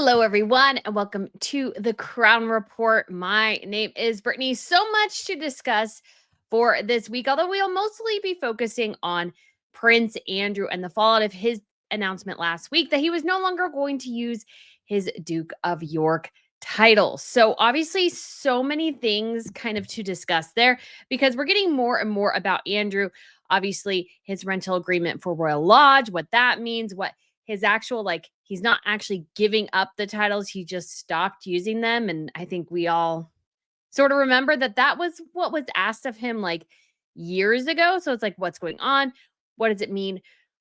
Hello, everyone, and welcome to the Crown Report. My name is Brittany. So much to discuss for this week, although we'll mostly be focusing on Prince Andrew and the fallout of his announcement last week that he was no longer going to use his Duke of York title. So, obviously, so many things kind of to discuss there because we're getting more and more about Andrew. Obviously, his rental agreement for Royal Lodge, what that means, what his actual, like, he's not actually giving up the titles, he just stopped using them. And I think we all sort of remember that that was what was asked of him like years ago. So it's like, what's going on? What does it mean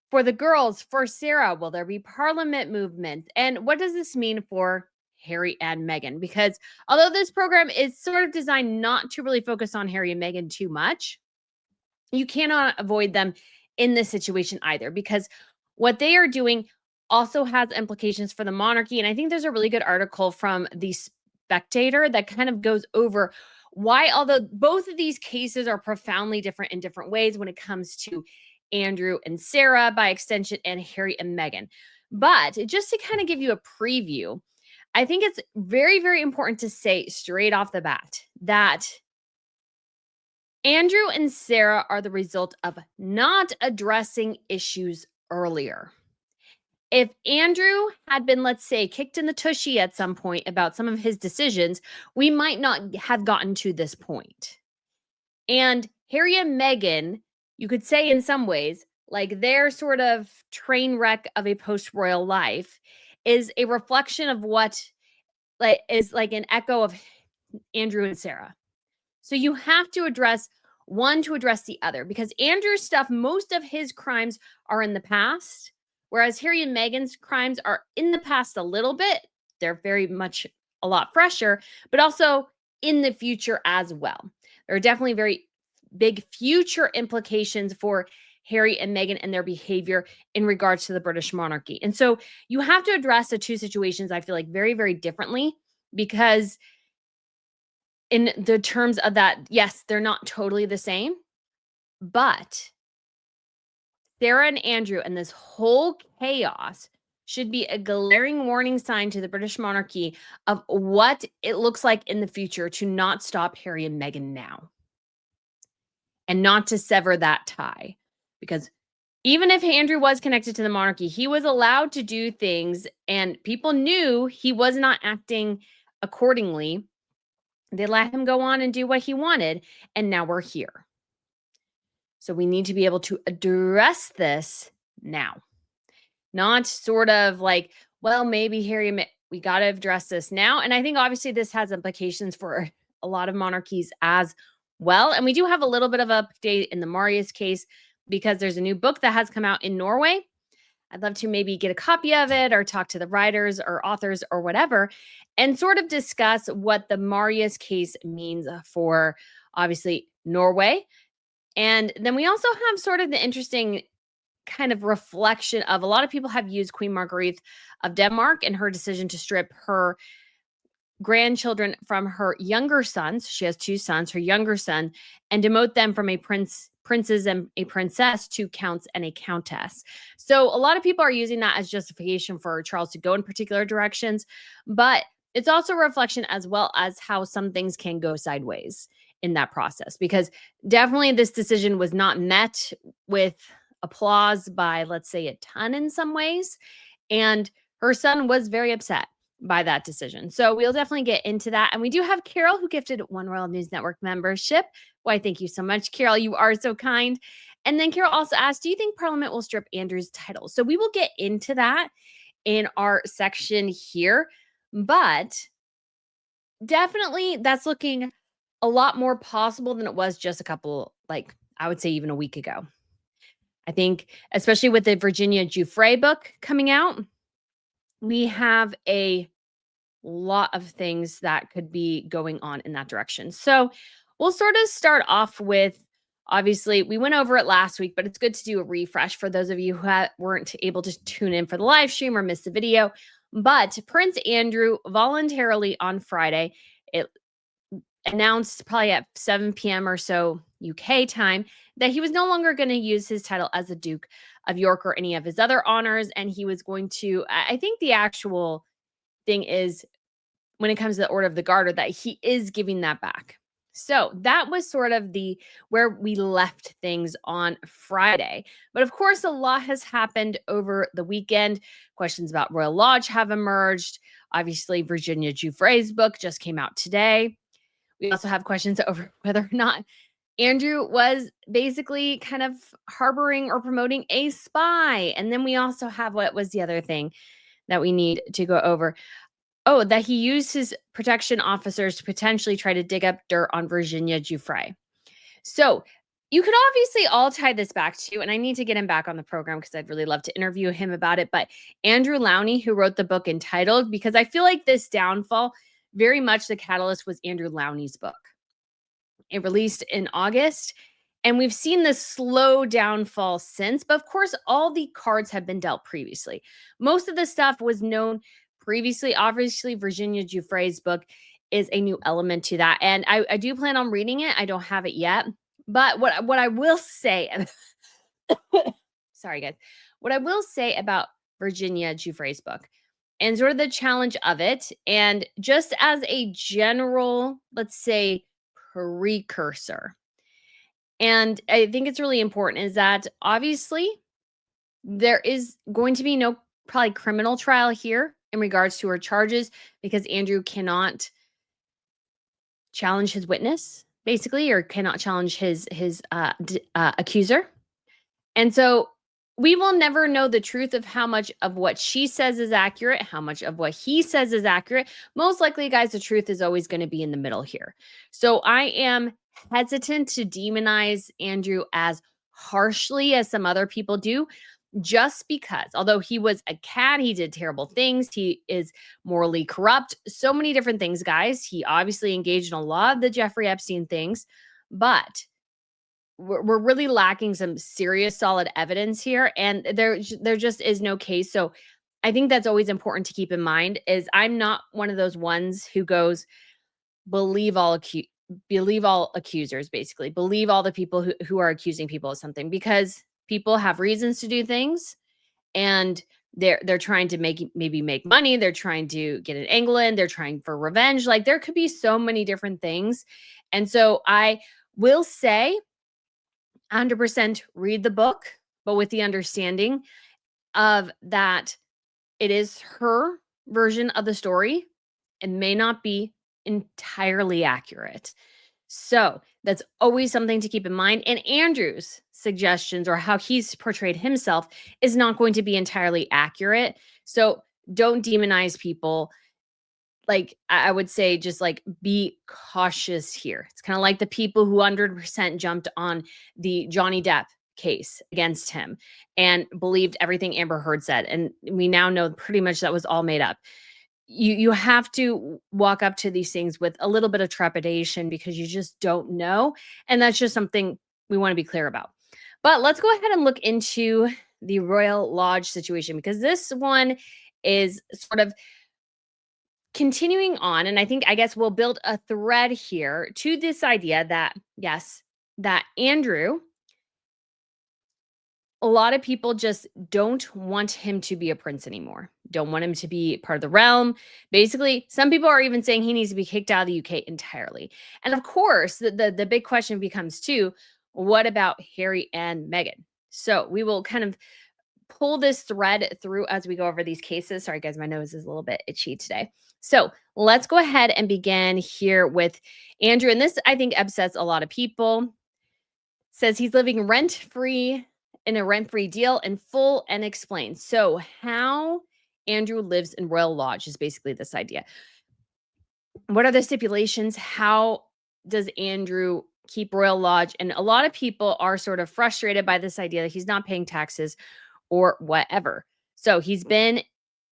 for the girls? For Sarah, will there be parliament movement? And what does this mean for Harry and Meghan? Because although this program is sort of designed not to really focus on Harry and Meghan too much, you cannot avoid them in this situation either, because what they are doing also has implications for the monarchy. And I think there's a really good article from the Spectator that kind of goes over why, although both of these cases are profoundly different in different ways when it comes to Andrew and Sarah, by extension, and Harry and Meghan. But just to kind of give you a preview, I think it's very, very important to say straight off the bat that Andrew and Sarah are the result of not addressing issues earlier. If Andrew had been, let's say, kicked in the tushy at some point about some of his decisions, we might not have gotten to this point. And Harry and Meghan, you could say in some ways, like their sort of train wreck of a post-royal life is a reflection of what like is like an echo of Andrew and Sarah. So you have to address one to address the other, because Andrew's stuff, most of his crimes are in the past, whereas Harry and Meghan's crimes are in the past a little bit. They're very much a lot fresher, but also in the future as well. There are definitely very big future implications for Harry and Meghan and their behavior in regards to the British monarchy. And so you have to address the two situations, I feel like, very, very differently, because in the terms of that, yes, they're not totally the same, but Sarah and Andrew and this whole chaos should be a glaring warning sign to the British monarchy of what it looks like in the future to not stop Harry and Meghan now and not to sever that tie. Because even if Andrew was connected to the monarchy, he was allowed to do things and people knew he was not acting accordingly. They let him go on and do what he wanted, and now we're here. So we need to be able to address this now. Not sort of like, well, maybe Harry, we got to address this now. And I think obviously this has implications for a lot of monarchies as well. And we do have a little bit of an update in the Marius case because there's a new book that has come out in Norway. I'd love to maybe get a copy of it or talk to the writers or authors or whatever and sort of discuss what the Marius case means for obviously Norway. And then we also have sort of the interesting kind of reflection of a lot of people have used Queen Marguerite of Denmark and her decision to strip her grandchildren from her younger sons. She has two sons, her younger son, and demote them from a princes and a princess to counts and a countess. So a lot of people are using that as justification for Charles to go in particular directions, but it's also a reflection as well as how some things can go sideways in that process, because definitely this decision was not met with applause by, let's say, a ton in some ways, and her son was very upset by that decision. So we'll definitely get into that. And we do have Carol, who gifted One Royal News Network membership. Why, thank you so much, Carol. You are so kind. And then Carol also asked, do you think Parliament will strip Andrew's title? So we will get into that in our section here. But definitely that's looking a lot more possible than it was just a couple, like I would say even a week ago. I think, especially with the Virginia Giuffre book coming out, we have a lot of things that could be going on in that direction. So we'll sort of start off with, obviously, we went over it last week, but it's good to do a refresh for those of you who weren't able to tune in for the live stream or missed the video. But Prince Andrew voluntarily on Friday, it announced probably at 7 p.m. or so UK time that he was no longer going to use his title as the Duke of York or any of his other honors. And he was going to, I think the actual thing is when it comes to the Order of the Garter that he is giving that back. So that was sort of where we left things on Friday. But of course, a lot has happened over the weekend. Questions about Royal Lodge have emerged. Obviously, Virginia Giuffre's book just came out today. We also have questions over whether or not Andrew was basically kind of harboring or promoting a spy. And then we also have what was the other thing that we need to go over? Oh, that he used his protection officers to potentially try to dig up dirt on Virginia Giuffre. So you could obviously all tie this back to, and I need to get him back on the program because I'd really love to interview him about it, but Andrew Lowney, who wrote the book entitled, because I feel like this downfall, very much the catalyst was Andrew Lowney's book. It released in August, and we've seen this slow downfall since, but of course, all the cards have been dealt previously. Most of the stuff was known previously. Obviously, Virginia Giuffre's book is a new element to that, and I do plan on reading it. I don't have it yet, but what I will say, sorry guys, what I will say about Virginia Giuffre's book and sort of the challenge of it, and just as a general, let's say, precursor. And I think it's really important is that obviously there is going to be no probably criminal trial here in regards to her charges because Andrew cannot challenge his witness basically or cannot challenge his accuser. And so we will never know the truth of how much of what she says is accurate, how much of what he says is accurate. Most likely, guys, the truth is always going to be in the middle here. So I am hesitant to demonize Andrew as harshly as some other people do, just because, although he was a cad, he did terrible things. He is morally corrupt, so many different things, guys. He obviously engaged in a lot of the Jeffrey Epstein things, but we're really lacking some serious solid evidence here, and there just is no case. So I think that's always important to keep in mind is I'm not one of those ones who goes believe all accusers, basically believe all the people who are accusing people of something, because people have reasons to do things, and they're trying to maybe make money, they're trying to get in England, they're trying for revenge. Like there could be so many different things. And so I will say 100% read the book, but with the understanding of that it is her version of the story. It may not be entirely accurate. So that's always something to keep in mind. And Andrew's suggestions or how he's portrayed himself is not going to be entirely accurate. So don't demonize people. Like I would say, just like be cautious here. It's kind of like the people who 100% jumped on the Johnny Depp case against him and believed everything Amber Heard said. And we now know pretty much that was all made up. You have to walk up to these things with a little bit of trepidation because you just don't know. And that's just something we want to be clear about. But let's go ahead and look into the Royal Lodge situation, because this one is sort of continuing on. And I guess we'll build a thread here to this idea that, yes, that Andrew, a lot of people just don't want him to be a prince anymore, don't want him to be part of the realm. Basically, some people are even saying he needs to be kicked out of the UK entirely. And of course, the big question becomes too, what about Harry and Meghan? So we will kind of pull this thread through as we go over these cases. Sorry, guys, my nose is a little bit itchy today. So let's go ahead and begin here with Andrew. And this, I think, upsets a lot of people. Says he's living rent-free in a rent-free deal in full and explains. So how Andrew lives in Royal Lodge is basically this idea. What are the stipulations? How does Andrew keep Royal Lodge? And a lot of people are sort of frustrated by this idea that he's not paying taxes or whatever. So he's been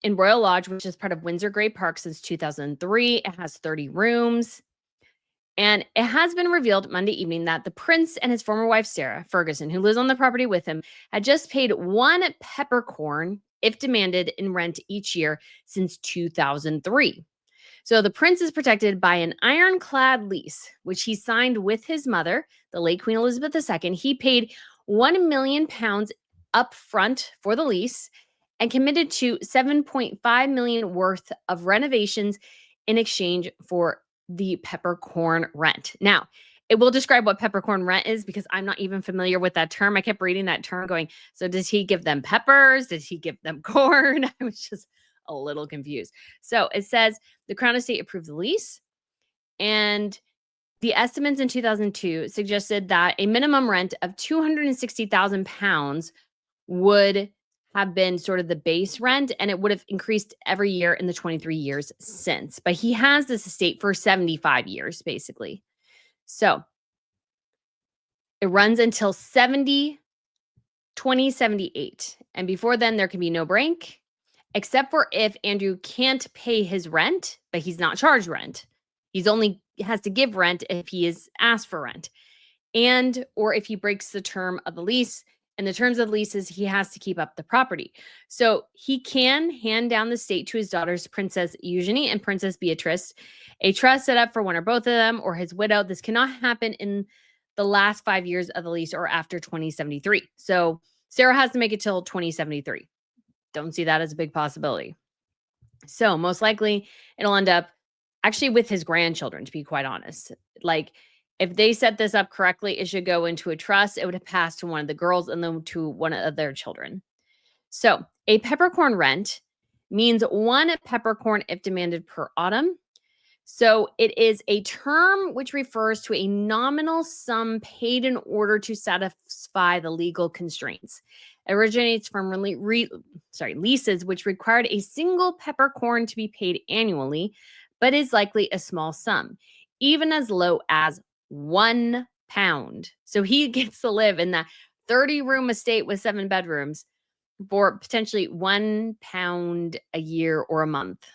in Royal Lodge, which is part of Windsor Great Park, since 2003. It has 30 rooms. And it has been revealed Monday evening that the prince and his former wife, Sarah Ferguson, who lives on the property with him, had just paid one peppercorn, if demanded, in rent each year since 2003. So the prince is protected by an ironclad lease, which he signed with his mother, the late Queen Elizabeth II. He paid £1 million up front for the lease, and committed to 7.5 million worth of renovations in exchange for the peppercorn rent. Now, it will describe what peppercorn rent is because I'm not even familiar with that term. I kept reading that term going, so does he give them peppers? Did he give them corn? I was just a little confused. So it says the Crown Estate approved the lease, and the estimates in 2002 suggested that a minimum rent of £260,000 would have been sort of the base rent, and it would have increased every year in the 23 years since. But he has this estate for 75 years, basically. So it runs until 2078. And before then, there can be no break, except for if Andrew can't pay his rent, but he's not charged rent. He's only has to give rent if he is asked for rent. And or if he breaks the term of the lease. And the terms of leases, he has to keep up the property. So he can hand down the estate to his daughters, Princess Eugenie and Princess Beatrice, a trust set up for one or both of them, or his widow. This cannot happen in the last 5 years of the lease or after 2073. So Sarah has to make it till 2073. Don't see that as a big possibility. So most likely it'll end up actually with his grandchildren, to be quite honest. Like, if they set this up correctly, it should go into a trust. It would have passed to one of the girls and then to one of their children. So a peppercorn rent means one peppercorn if demanded per autumn. So it is a term which refers to a nominal sum paid in order to satisfy the legal constraints. It originates from leases which required a single peppercorn to be paid annually, but is likely a small sum, even as low as £1. So he gets to live in that 30-room estate with 7 bedrooms for potentially £1 a year or a month.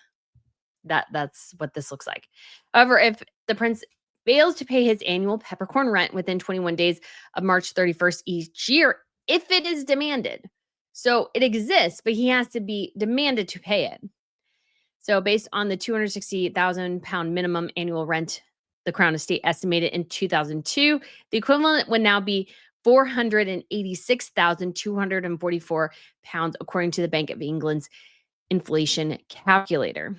That's what this looks like. However, if the prince fails to pay his annual peppercorn rent within 21 days of March 31st each year, if it is demanded. So it exists, but he has to be demanded to pay it. So based on the £260,000 minimum annual rent the Crown Estate estimated in 2002, the equivalent would now be £486,244, according to the Bank of England's inflation calculator.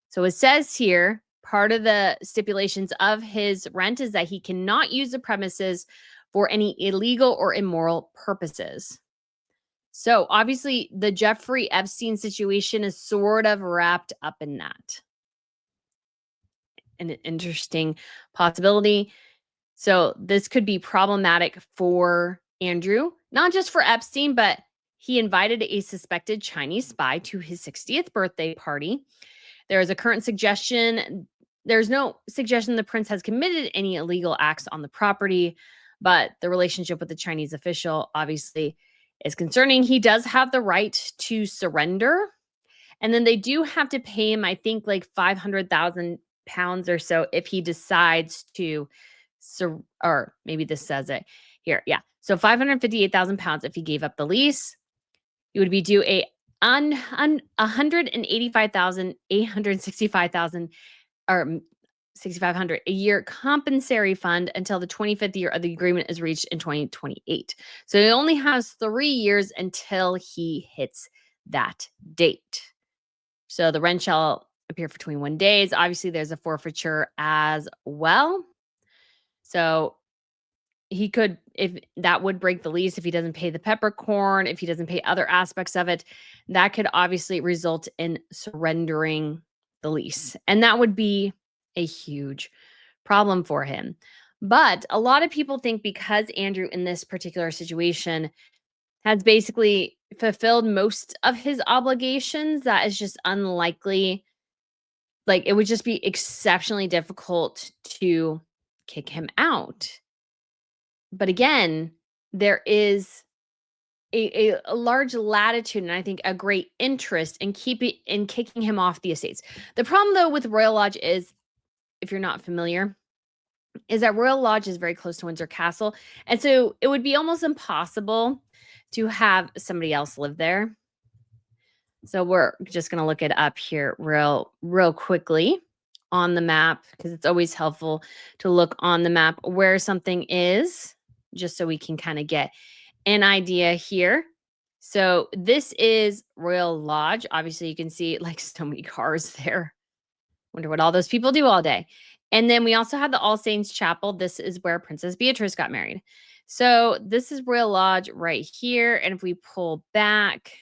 So it says here, part of the stipulations of his rent is that he cannot use the premises for any illegal or immoral purposes. So obviously the Jeffrey Epstein situation is sort of wrapped up in that. An interesting possibility. So this could be problematic for Andrew, not just for Epstein, but he invited a suspected Chinese spy to his 60th birthday party. There is a current suggestion. There's no suggestion the prince has committed any illegal acts on the property, but the relationship with the Chinese official obviously is concerning. He does have the right to surrender. And then they do have to pay him, I think, like £500,000 or so if he decides to, or maybe this says it here. Yeah. So £558,000 if he gave up the lease. He would be due a 185,865,000 or 6,500 a year compensatory fund until the 25th year of the agreement is reached in 2028. So he only has 3 years until he hits that date. So the rent shall appear for 21 days. Obviously, there's a forfeiture as well. So he could, if that would break the lease, if he doesn't pay the peppercorn, if he doesn't pay other aspects of it, that could obviously result in surrendering the lease. And that would be a huge problem for him. But a lot of people think because Andrew in this particular situation has basically fulfilled most of his obligations, that is just unlikely. Like, it would just be exceptionally difficult to kick him out. But again, there is a large latitude and I think a great interest in kicking him off the estates. The problem though with Royal Lodge is, if you're not familiar, is that Royal Lodge is very close to Windsor Castle. And so it would be almost impossible to have somebody else live there. So we're just going to look it up here real quickly on the map, because it's always helpful to look on the map where something is, just so we can kind of get an idea here. So this is Royal Lodge. Obviously, you can see like so many cars there. Wonder what all those people do all day. And then we also have the All Saints Chapel. This is where Princess Beatrice got married. So this is Royal Lodge right here. And if we pull back,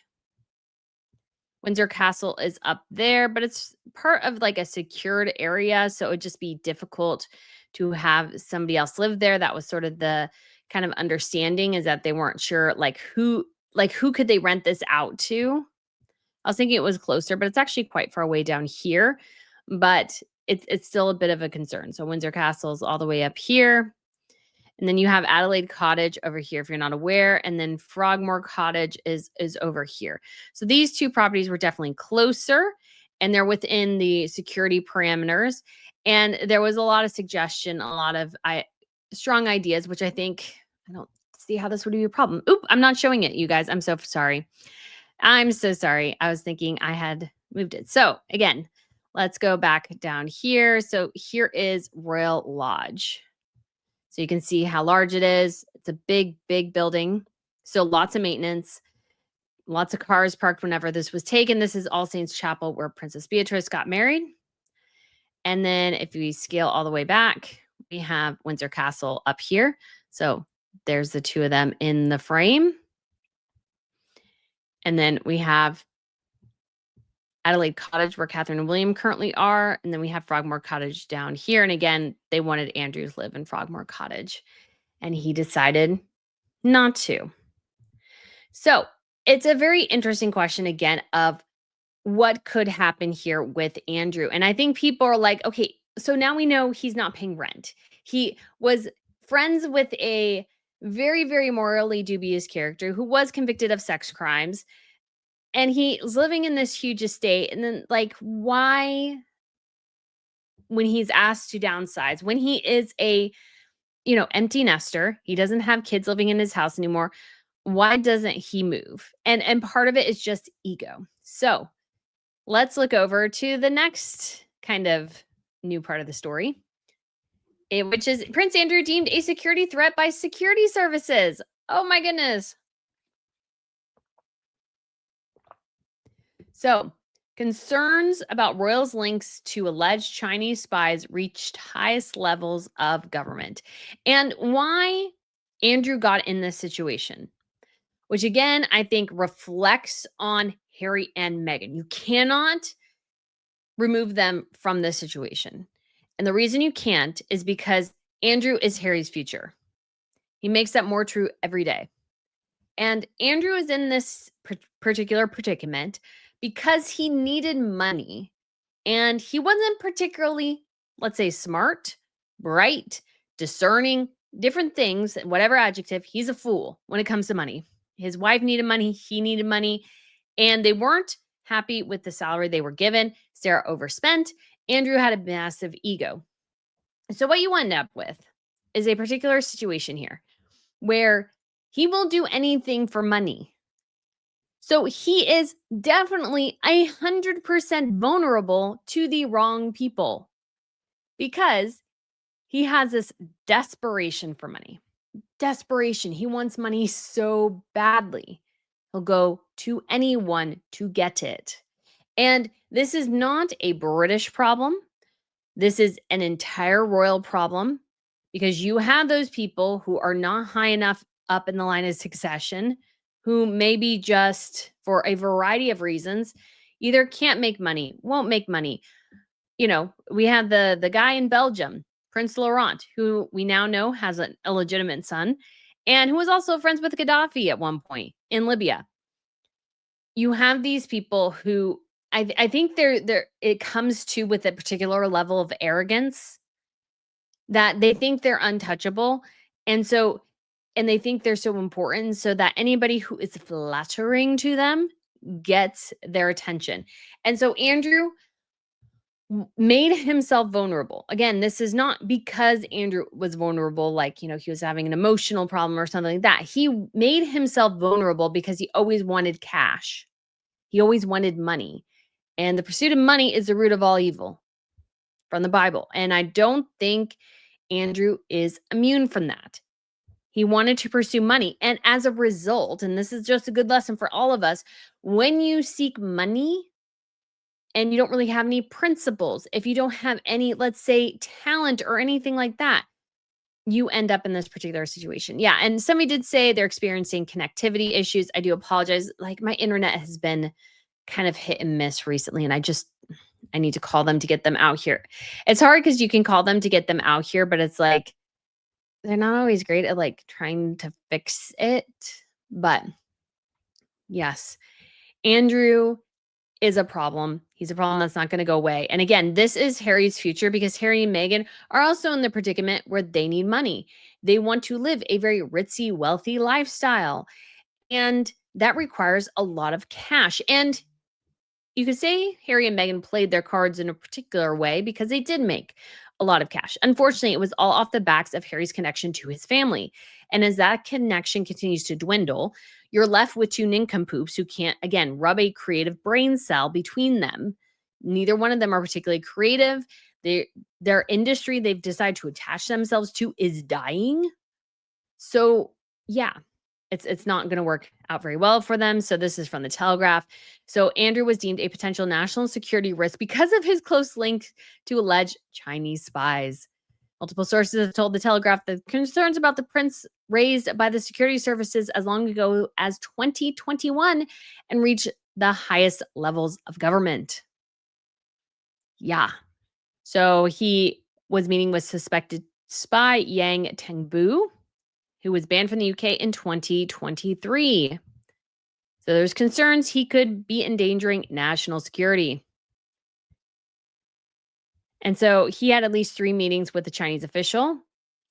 Windsor Castle is up there, but it's part of like a secured area. So it would just be difficult to have somebody else live there. That was sort of the kind of understanding, is that they weren't sure like who could they rent this out to. I was thinking it was closer, but it's actually quite far away down here. But it's still a bit of a concern. So Windsor Castle's all the way up here. And then you have Adelaide Cottage over here, if you're not aware, and then Frogmore Cottage is over here. So these two properties were definitely closer, and they're within the security parameters. And there was a lot of suggestion, a lot of strong ideas, which I think I don't see how this would be a problem. Oop, I'm not showing it, you guys. I'm so sorry. I'm so sorry. I was thinking I had moved it. So again, let's go back down here. So here is Royal Lodge. So you can see how large it is. It's a big, big building. So lots of maintenance, lots of cars parked whenever this was taken. This is All Saints Chapel where Princess Beatrice got married. And then if we scale all the way back, we have Windsor Castle up here. So there's the two of them in the frame. And then we have Adelaide Cottage where Catherine and William currently are. And then we have Frogmore Cottage down here. And again, they wanted Andrew to live in Frogmore Cottage, and he decided not to. So it's a very interesting question again of what could happen here with Andrew. And I think people are like, okay, so now we know he's not paying rent. He was friends with a very, very morally dubious character who was convicted of sex crimes. And he's living in this huge estate. And then, like, why, when he's asked to downsize, when he is a, empty nester, he doesn't have kids living in his house anymore, why doesn't he move? And part of it is just ego. So let's look over to the next kind of new part of the story, which is Prince Andrew deemed a security threat by security services. Oh my goodness. So, concerns about royals' links to alleged Chinese spies reached highest levels of government. And why Andrew got in this situation, which again, I think reflects on Harry and Meghan. You cannot remove them from this situation. And the reason you can't is because Andrew is Harry's future. He makes that more true every day. And Andrew is in this particular predicament because he needed money, and he wasn't particularly, let's say, smart, bright, discerning, different things, whatever adjective. He's a fool when it comes to money. His wife needed money, he needed money, and they weren't happy with the salary they were given. Sarah overspent. Andrew had a massive ego. So what you end up with is a particular situation here where he will do anything for money. So he is definitely 100% vulnerable to the wrong people because he has this desperation for money. Desperation. He wants money so badly. He'll go to anyone to get it. And this is not a British problem. This is an entire royal problem, because you have those people who are not high enough up in the line of succession, who maybe just for a variety of reasons either can't make money, won't make money. We have the guy in Belgium, Prince Laurent, who we now know has an illegitimate son, and who was also friends with Gaddafi at one point in Libya. You have these people who I think it comes to with a particular level of arrogance that they think they're untouchable. And they think they're so important, so that anybody who is flattering to them gets their attention. And so Andrew made himself vulnerable. Again, this is not because Andrew was vulnerable, like, he was having an emotional problem or something like that. He made himself vulnerable because he always wanted cash. He always wanted money. And the pursuit of money is the root of all evil from the Bible. And I don't think Andrew is immune from that. He wanted to pursue money. And as a result, and this is just a good lesson for all of us, when you seek money and you don't really have any principles, if you don't have any, let's say, talent or anything like that, you end up in this particular situation. Yeah. And somebody did say they're experiencing connectivity issues. I do apologize. Like my internet has been kind of hit and miss recently. And I need to call them to get them out here. It's hard because you can call them to get them out here, but it's like they're not always great at like trying to fix it. But yes, Andrew is a problem. He's a problem that's not going to go away. And again, this is Harry's future because Harry and Meghan are also in the predicament where they need money. They want to live a very ritzy, wealthy lifestyle. And that requires a lot of cash. And you could say Harry and Meghan played their cards in a particular way because they did make a lot of cash. Unfortunately, it was all off the backs of Harry's connection to his family. And as that connection continues to dwindle, you're left with two nincompoops who can't, again, rub a creative brain cell between them. Neither one of them are particularly creative. Their industry they've decided to attach themselves to is dying. So, yeah, it's not gonna work out very well for them. So this is from the Telegraph. So Andrew was deemed a potential national security risk because of his close link to alleged Chinese spies. Multiple sources have told the Telegraph that concerns about the prince raised by the security services as long ago as 2021 and reached the highest levels of government. Yeah. So he was meeting with suspected spy Yang Tengbu, who was banned from the UK in 2023. So there's concerns he could be endangering national security. And so he had at least 3 meetings with a Chinese official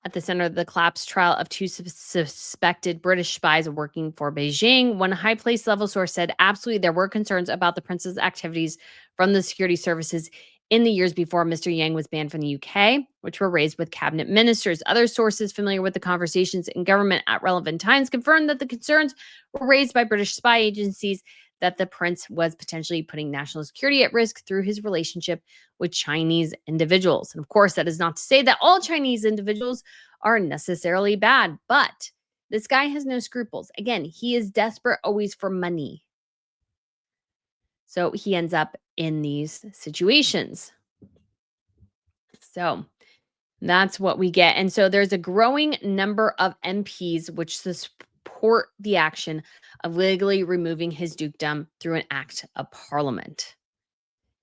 at the center of the collapse trial of 2 suspected British spies working for Beijing. One high place level source said absolutely there were concerns about the prince's activities from the security services in the years before Mr. Yang was banned from the UK, which were raised with cabinet ministers. Other sources familiar with the conversations in government at relevant times confirmed that the concerns were raised by British spy agencies that the prince was potentially putting national security at risk through his relationship with Chinese individuals. And of course, that is not to say that all Chinese individuals are necessarily bad, but this guy has no scruples. Again, he is desperate always for money. So he ends up in these situations. So that's what we get. And so there's a growing number of MPs which support the action of legally removing his dukedom through an act of parliament.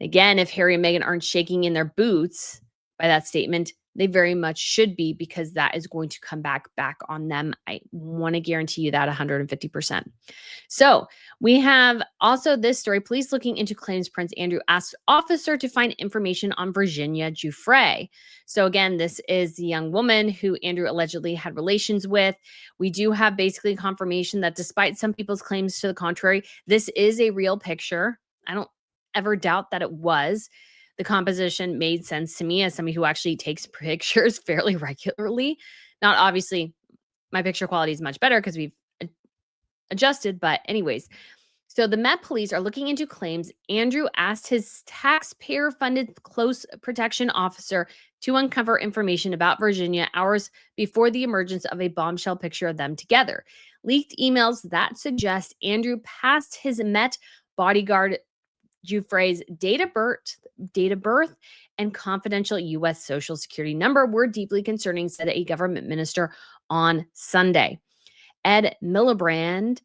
Again, if Harry and Meghan aren't shaking in their boots by that statement, they very much should be because that is going to come back on them. I want to guarantee you that 150%. So we have also this story. Police looking into claims Prince Andrew asked officer to find information on Virginia Giuffre. So again, this is the young woman who Andrew allegedly had relations with. We do have basically confirmation that despite some people's claims to the contrary, this is a real picture. I don't ever doubt that it was. The composition made sense to me as somebody who actually takes pictures fairly regularly. Not obviously, my picture quality is much better because we've adjusted, but anyways. So the Met Police are looking into claims Andrew asked his taxpayer-funded close protection officer to uncover information about Virginia hours before the emergence of a bombshell picture of them together. Leaked emails that suggest Andrew passed his Met bodyguard Giuffre's date of birth, and confidential U.S. Social Security number were deeply concerning, said a government minister on Sunday. Ed Miliband,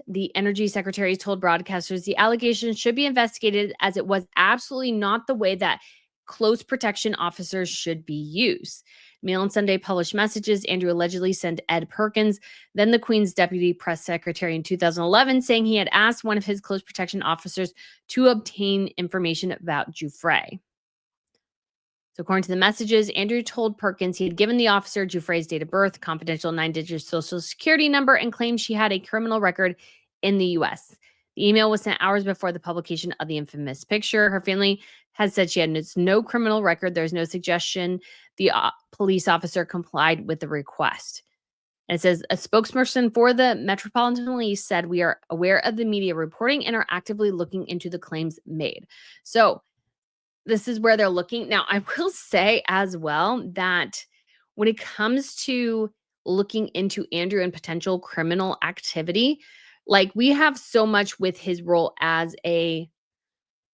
the energy secretary, told broadcasters the allegations should be investigated as it was absolutely not the way that close protection officers should be used. Mail on Sunday published messages Andrew allegedly sent Ed Perkins, then the Queen's deputy press secretary in 2011, saying he had asked one of his close protection officers to obtain information about Giuffre. So according to the messages, Andrew told Perkins he had given the officer Giuffre's date of birth, confidential 9-digit social security number, and claimed she had a criminal record in the U.S. The email was sent hours before the publication of the infamous picture. Her family has said she had no criminal record. There's no suggestion the police officer complied with the request. And it says a spokesperson for the Metropolitan Police said, "We are aware of the media reporting and are actively looking into the claims made." So this is where they're looking. Now, I will say as well that when it comes to looking into Andrew and potential criminal activity. Like, we have so much with his role as a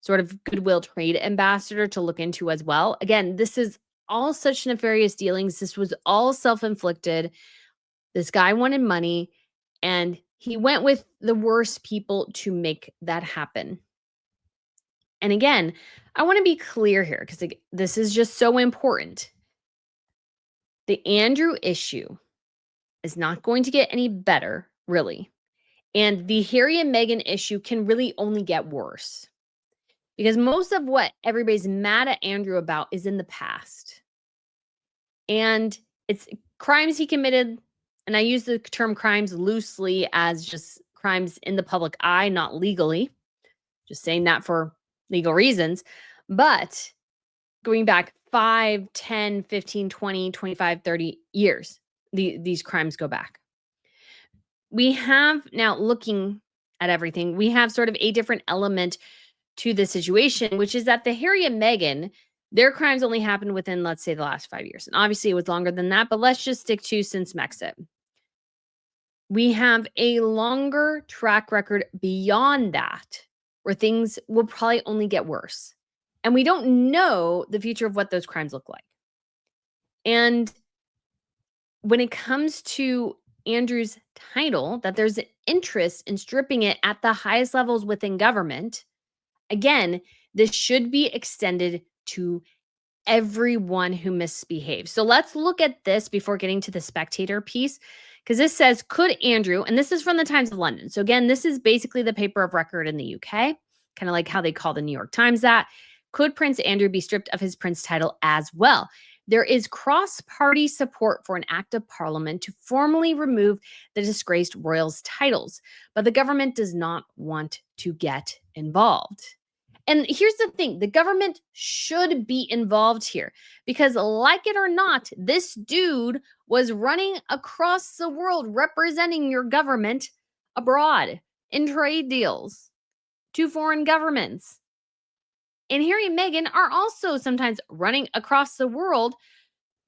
sort of goodwill trade ambassador to look into as well. Again, this is all such nefarious dealings. This was all self-inflicted. This guy wanted money, and he went with the worst people to make that happen. And again, I want to be clear here because this is just so important. The Andrew issue is not going to get any better, really. And the Harry and Meghan issue can really only get worse because most of what everybody's mad at Andrew about is in the past. And it's crimes he committed. And I use the term crimes loosely as just crimes in the public eye, not legally. Just saying that for legal reasons. But going back 5, 10, 15, 20, 25, 30 years, these crimes go back. We have now, looking at everything, we have sort of a different element to the situation, which is that the Harry and Meghan, their crimes only happened within, let's say, the last 5 years. And obviously it was longer than that, but let's just stick to since Mexit. We have a longer track record beyond that where things will probably only get worse. And we don't know the future of what those crimes look like. And when it comes to Andrew's title, that there's an interest in stripping it at the highest levels within government, again, this should be extended to everyone who misbehaves. So let's look at this before getting to the Spectator piece, because this says, could Andrew, and this is from the Times of London. So again, this is basically the paper of record in the UK, kind of like how they call the New York Times that. Could Prince Andrew be stripped of his prince title as well? There is cross-party support for an act of parliament to formally remove the disgraced royals' titles, but the government does not want to get involved. And here's the thing, the government should be involved here because, like it or not, this dude was running across the world representing your government abroad in trade deals to foreign governments. And Harry and Meghan are also sometimes running across the world,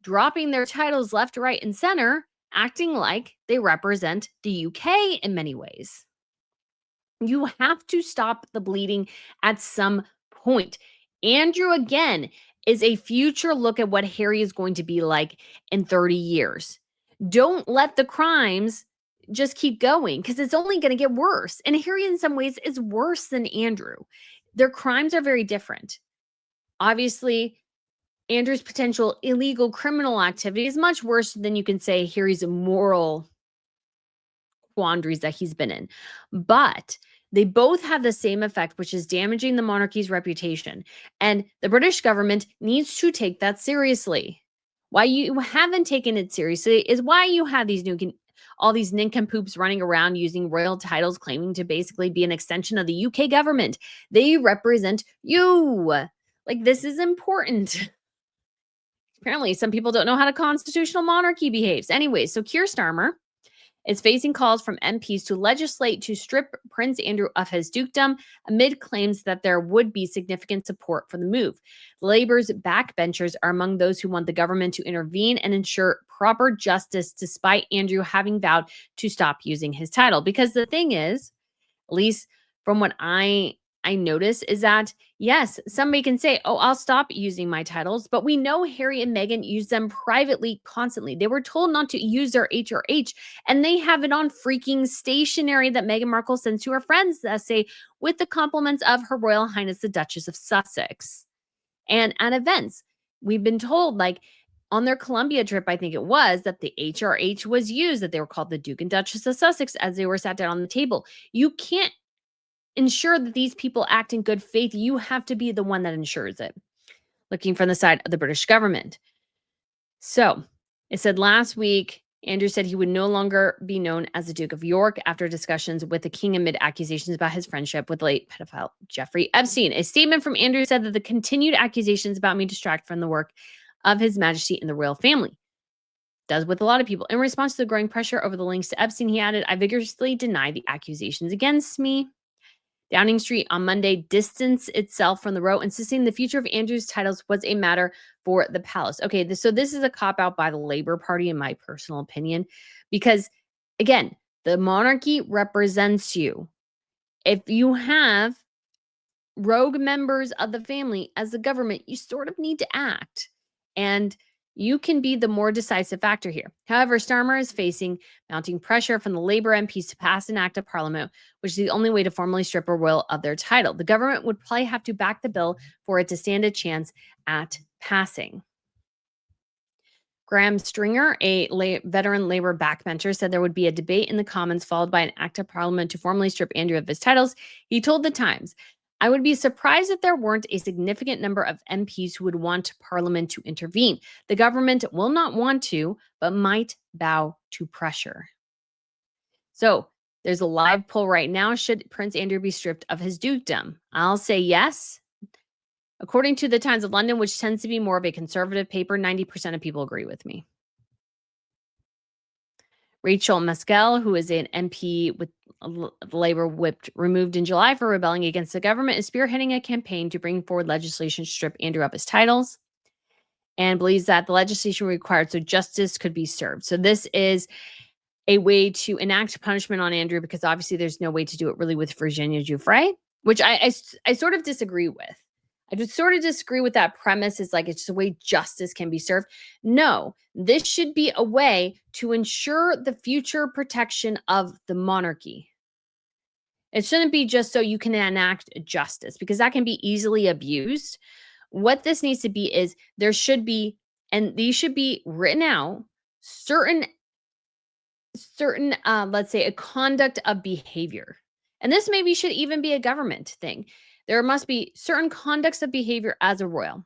dropping their titles left, right, and center, acting like they represent the UK in many ways. You have to stop the bleeding at some point. Andrew, again, is a future look at what Harry is going to be like in 30 years. Don't let the crimes just keep going because it's only going to get worse. And Harry, in some ways, is worse than Andrew. Their crimes are very different. Obviously, Andrew's potential illegal criminal activity is much worse than you can say Harry's moral quandaries that he's been in. But they both have the same effect, which is damaging the monarchy's reputation. And the British government needs to take that seriously. Why you haven't taken it seriously is why you have all these nincompoops running around using royal titles, claiming to basically be an extension of the UK government. They represent you. Like, this is important. Apparently, some people don't know how a constitutional monarchy behaves. Anyway, so Keir Starmer is facing calls from MPs to legislate to strip Prince Andrew of his dukedom amid claims that there would be significant support for the move. Labour's backbenchers are among those who want the government to intervene and ensure proper justice despite Andrew having vowed to stop using his title. Because the thing is, at least from what I notice, is that yes, somebody can say, oh, I'll stop using my titles, but we know Harry and Meghan use them privately constantly. They were told not to use their HRH, and they have it on freaking stationery that Meghan Markle sends to her friends that say, with the compliments of Her Royal Highness the Duchess of Sussex. And at events, we've been told, like on their Colombia trip, I think it was, that the HRH was used, that they were called the Duke and Duchess of Sussex as they were sat down on the table. You can't ensure that these people act in good faith. You have to be the one that ensures it. Looking from the side of the British government. So it said last week, Andrew said he would no longer be known as the Duke of York after discussions with the king amid accusations about his friendship with late pedophile Jeffrey Epstein. A statement from Andrew said that the continued accusations about me distract from the work of His Majesty and the royal family. Does with a lot of people. In response to the growing pressure over the links to Epstein, he added, I vigorously deny the accusations against me. Downing Street on Monday distanced itself from the row, insisting the future of Andrew's titles was a matter for the palace. Okay, so this is a cop out by the Labor Party, in my personal opinion, because again, the monarchy represents you. If you have rogue members of the family as the government, you sort of need to act. And you can be the more decisive factor here. However, Starmer is facing mounting pressure from the Labour MPs to pass an act of parliament, which is the only way to formally strip a royal of their title. The government would probably have to back the bill for it to stand a chance at passing. Graham Stringer, a veteran Labour backbencher, said there would be a debate in the Commons followed by an act of parliament to formally strip Andrew of his titles. He told The Times, I would be surprised if there weren't a significant number of MPs who would want Parliament to intervene. The government will not want to, but might bow to pressure. So there's a live poll right now. Should Prince Andrew be stripped of his dukedom? I'll say yes. According to the Times of London, which tends to be more of a conservative paper, 90% of people agree with me. Rachel Maskell, who is an MP with Labour whipped removed in July for rebelling against the government, is spearheading a campaign to bring forward legislation to strip Andrew of his titles and believes that the legislation required so justice could be served. So this is a way to enact punishment on Andrew because obviously there's no way to do it really with Virginia Giuffre, which I sort of disagree with. I just sort of disagree with that premise. It's like it's just a way justice can be served. No, this should be a way to ensure the future protection of the monarchy. It shouldn't be just so you can enact justice because that can be easily abused. What this needs to be is there should be, and these should be written out, certain let's say a conduct of behavior. And this maybe should even be a government thing. There must be certain conducts of behavior as a royal.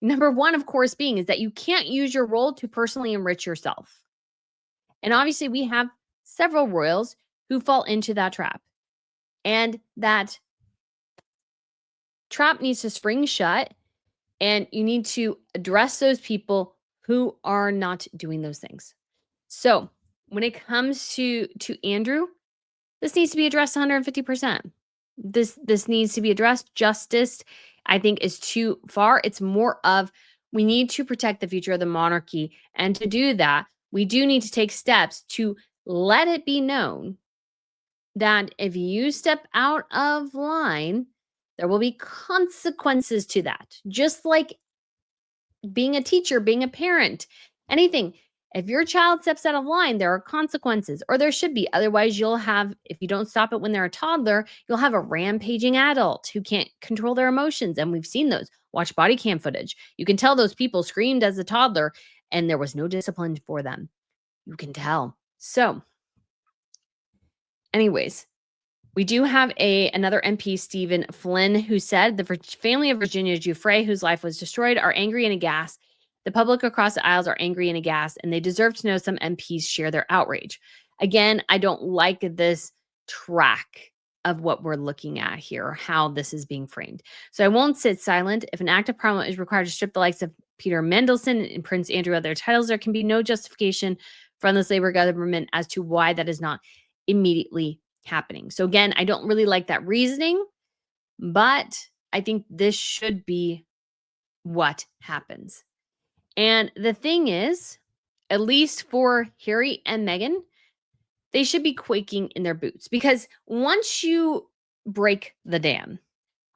Number one, of course, being is that you can't use your role to personally enrich yourself. And obviously, we have several royals who fall into that trap. And that trap needs to spring shut. And you need to address those people who are not doing those things. So when it comes to Andrew, this needs to be addressed 150%. This needs to be addressed. Justice, I think, is too far. It's more of we need to protect the future of the monarchy. And to do that, we do need to take steps to let it be known that if you step out of line, there will be consequences to that. Just like being a teacher, being a parent, anything. If your child steps out of line, there are consequences, or there should be. Otherwise, you'll have, if you don't stop it when they're a toddler, you'll have a rampaging adult who can't control their emotions. And we've seen those. Watch body cam footage. You can tell those people screamed as a toddler and there was no discipline for them. You can tell. So, anyways, we do have another MP, Stephen Flynn, who said the family of Virginia Giuffre, whose life was destroyed, are angry and aghast. The public across the aisles are angry and aghast, and they deserve to know some MPs share their outrage. Again, I don't like this track of what we're looking at here, how this is being framed. So I won't sit silent. If an act of parliament is required to strip the likes of Peter Mandelson and Prince Andrew of their titles, there can be no justification from this Labour government as to why that is not immediately happening. So again, I don't really like that reasoning, but I think this should be what happens. And the thing is, at least for Harry and Meghan, they should be quaking in their boots because once you break the dam,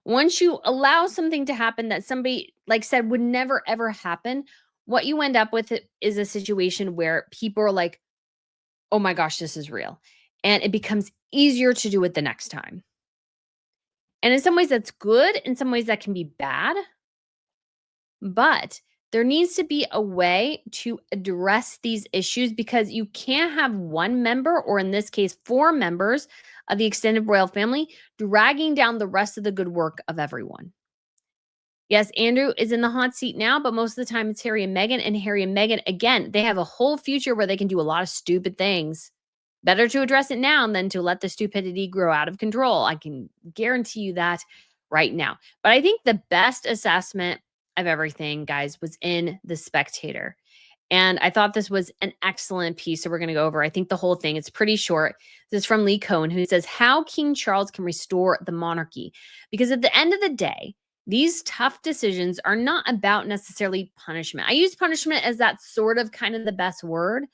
once you allow something to happen that somebody like said would never ever happen, what you end up with is a situation where people are like, oh my gosh, this is real. And it becomes easier to do it the next time. And in some ways that's good, in some ways that can be bad. But there needs to be a way to address these issues because you can't have one member, or in this case, 4 members of the extended royal family, dragging down the rest of the good work of everyone. Yes, Andrew is in the hot seat now, but most of the time it's Harry and Meghan. And Harry and Meghan, again, they have a whole future where they can do a lot of stupid things. Better to address it now than to let the stupidity grow out of control. I can guarantee you that right now. But I think the best assessment of everything, guys, was in The Spectator. And I thought this was an excellent piece. So we're going to go over, I think, the whole thing. It's pretty short. This is from Lee Cohen, who says, How King Charles Can Restore the Monarchy. Because at the end of the day, these tough decisions are not about necessarily punishment. I use punishment as that sort of kind of the best word,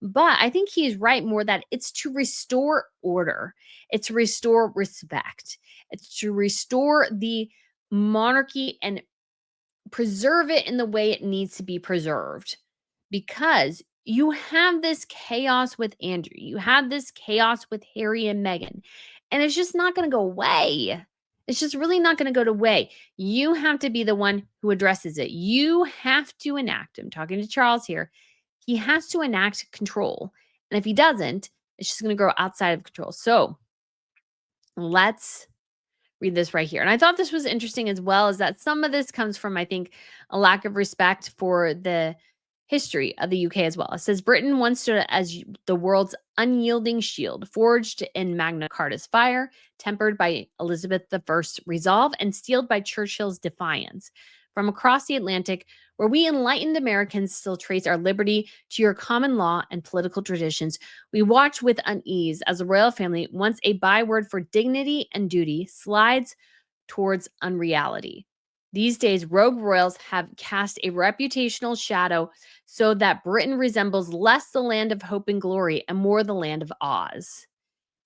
but I think he's right more that it's to restore order, it's to restore respect, it's to restore the monarchy and preserve it in the way it needs to be preserved. Because you have this chaos with Andrew, you have this chaos with Harry and Meghan, and it's just not going to go away. It's just really not going to go away. You have to be the one who addresses it. You have to enact. I'm talking to Charles here. He has to enact control. And if he doesn't, it's just going to grow outside of control. So let's read this right here. And I thought this was interesting as well, is that some of this comes from, I think, a lack of respect for the history of the UK as well. It says Britain once stood as the world's unyielding shield, forged in Magna Carta's fire, tempered by Elizabeth I's resolve, and steeled by Churchill's defiance. From across the Atlantic, where we enlightened Americans still trace our liberty to your common law and political traditions, we watch with unease as the royal family, once a byword for dignity and duty, slides towards unreality. These days, rogue royals have cast a reputational shadow so that Britain resembles less the land of hope and glory and more the land of Oz.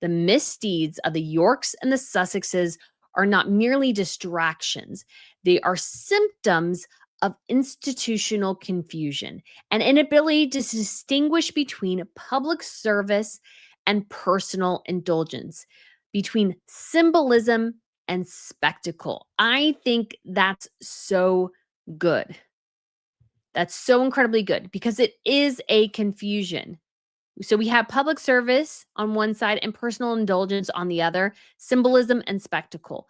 The misdeeds of the Yorks and the Sussexes are not merely distractions, they are symptoms of institutional confusion and inability to distinguish between public service and personal indulgence, between symbolism and spectacle. I think that's so good. That's so incredibly good because it is a confusion. So we have public service on one side and personal indulgence on the other, symbolism and spectacle.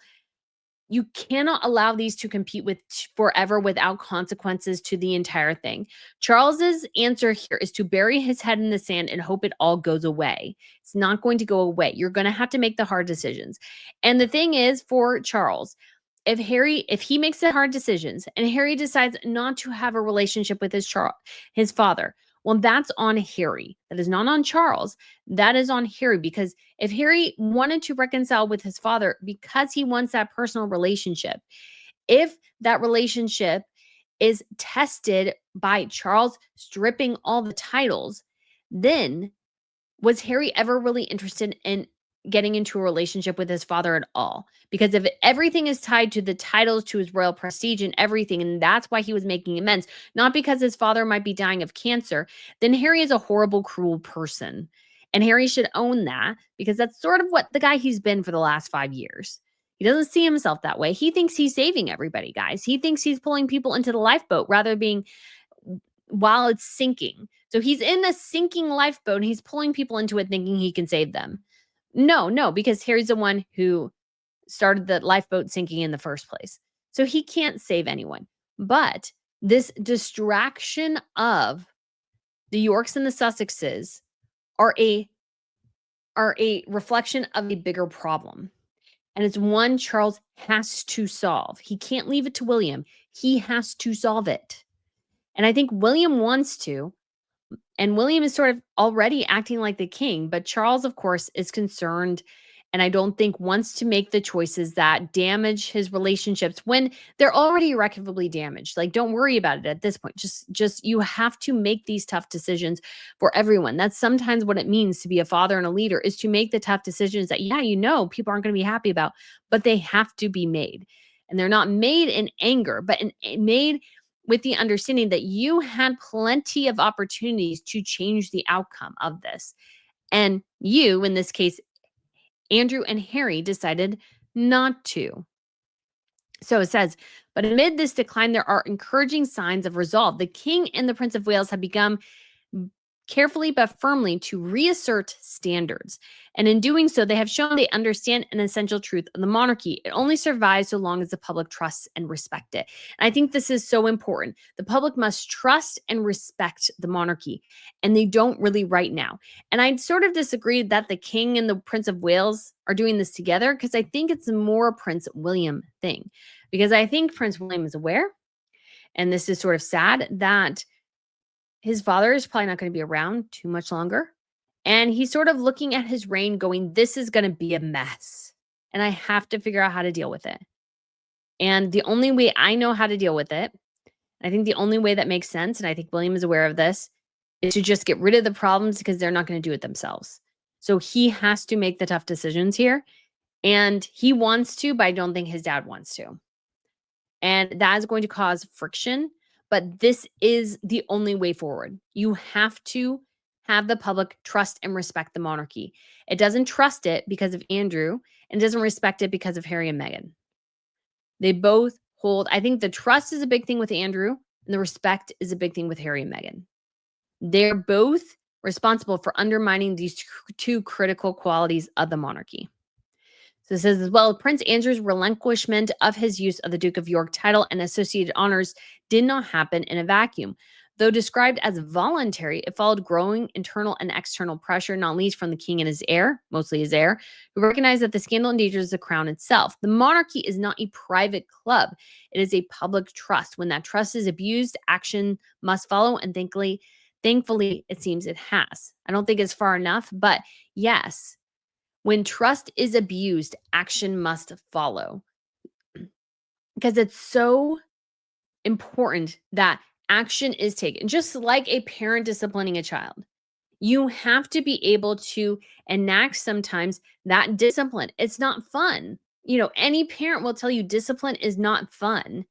You cannot allow these to compete with forever without consequences to the entire thing. Charles's answer here is to bury his head in the sand and hope it all goes away. It's not going to go away. You're going to have to make the hard decisions. And the thing is, for Charles, if he makes the hard decisions and Harry decides not to have a relationship with his father, well, that's on Harry. That is not on Charles. That is on Harry, because if Harry wanted to reconcile with his father because he wants that personal relationship, if that relationship is tested by Charles stripping all the titles, then was Harry ever really interested in getting into a relationship with his father at all? Because if everything is tied to the titles, to his royal prestige and everything, and that's why he was making amends, not because his father might be dying of cancer, then Harry is a horrible, cruel person. And Harry should own that, because that's sort of what the guy he's been for the last 5 years. He doesn't see himself that way. He thinks he's saving everybody, guys. He thinks he's pulling people into the lifeboat rather being while it's sinking. So he's in a sinking lifeboat and he's pulling people into it thinking he can save them. No, because Harry's the one who started the lifeboat sinking in the first place. So he can't save anyone. But this distraction of the Yorks and the Sussexes are a reflection of a bigger problem. And it's one Charles has to solve. He can't leave it to William. He has to solve it. And I think William wants to. And William is sort of already acting like the king, but Charles, of course, is concerned, and I don't think wants to make the choices that damage his relationships when they're already irrecoverably damaged. Like, don't worry about it at this point. Just you have to make these tough decisions for everyone. That's sometimes what it means to be a father and a leader, is to make the tough decisions that, yeah, people aren't going to be happy about, but they have to be made. And they're not made in anger, but made with the understanding that you had plenty of opportunities to change the outcome of this. And you, in this case, Andrew and Harry, decided not to. So it says, but amid this decline, there are encouraging signs of resolve. The King and the Prince of Wales have begun carefully but firmly to reassert standards. And in doing so, they have shown they understand an essential truth of the monarchy. It only survives so long as the public trusts and respect it. And I think this is so important. The public must trust and respect the monarchy, and they don't really right now. And I'd sort of disagree that the King and the Prince of Wales are doing this together, because I think it's more a Prince William thing. Because I think Prince William is aware, and this is sort of sad, that his father is probably not going to be around too much longer. And he's sort of looking at his reign going, this is going to be a mess. And I have to figure out how to deal with it. And the only way I know how to deal with it, I think the only way that makes sense, and I think William is aware of this, is to just get rid of the problems because they're not going to do it themselves. So he has to make the tough decisions here. And he wants to, but I don't think his dad wants to. And that is going to cause friction. But this is the only way forward. You have to have the public trust and respect the monarchy. It doesn't trust it because of Andrew and doesn't respect it because of Harry and Meghan. They both hold, I think the trust is a big thing with Andrew, and the respect is a big thing with Harry and Meghan. They're both responsible for undermining these two critical qualities of the monarchy. So it says as well, Prince Andrew's relinquishment of his use of the Duke of York title and associated honors did not happen in a vacuum. Though described as voluntary, it followed growing internal and external pressure, not least from the king and his heir, mostly his heir, who recognized that the scandal endangers the crown itself. The monarchy is not a private club. It is a public trust. When that trust is abused, action must follow, and thankfully, it seems it has. I don't think it's far enough, but yes, when trust is abused, action must follow. Because it's so important that action is taken, just like a parent disciplining a child. You have to be able to enact sometimes that discipline. It's not fun. Any parent will tell you discipline is not fun,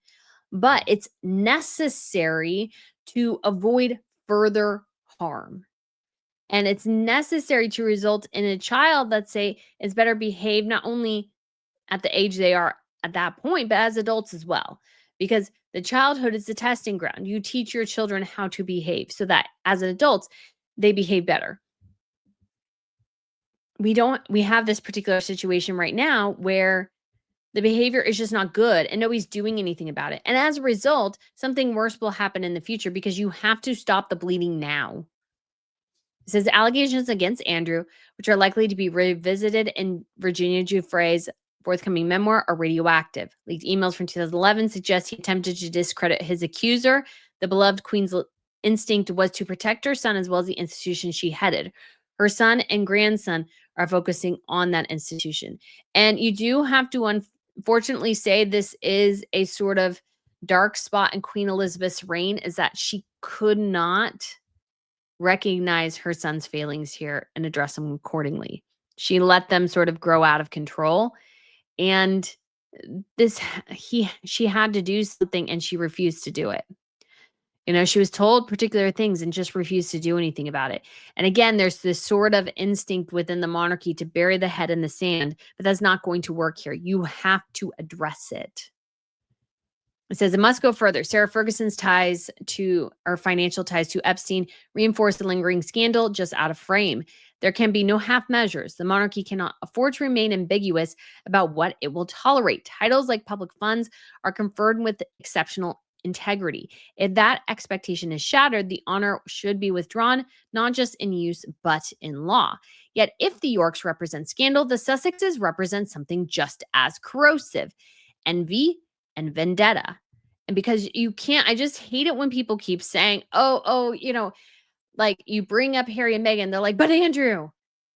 but it's necessary to avoid further harm. And it's necessary to result in a child that, say, is better behaved, not only at the age they are at that point, but as adults as well. Because the childhood is the testing ground. You teach your children how to behave so that as adults, they behave better. We have this particular situation right now where the behavior is just not good and nobody's doing anything about it. And as a result, something worse will happen in the future because you have to stop the bleeding now. It says allegations against Andrew, which are likely to be revisited in Virginia Giuffre's forthcoming memoir, are radioactive. Leaked emails from 2011 suggest he attempted to discredit his accuser. The beloved queen's instinct was to protect her son as well as the institution she headed. Her son and grandson are focusing on that institution. And you do have to unfortunately say this is a sort of dark spot in Queen Elizabeth's reign, is that she could not recognize her son's failings here and address them accordingly. She let them sort of grow out of control. And she had to do something and she refused to do it. She was told particular things and just refused to do anything about it. And again, there's this sort of instinct within the monarchy to bury the head in the sand, but that's not going to work here. You have to address it. It says it must go further. Sarah Ferguson's financial ties to Epstein reinforce the lingering scandal just out of frame. There can be no half measures. The monarchy cannot afford to remain ambiguous about what it will tolerate. Titles like public funds are conferred with exceptional integrity. If that expectation is shattered, the honor should be withdrawn, not just in use, but in law. Yet, if the Yorks represent scandal, the Sussexes represent something just as corrosive: envy and vendetta. And because you can't, I just hate it when people keep saying, like you bring up Harry and Meghan, they're like, but Andrew.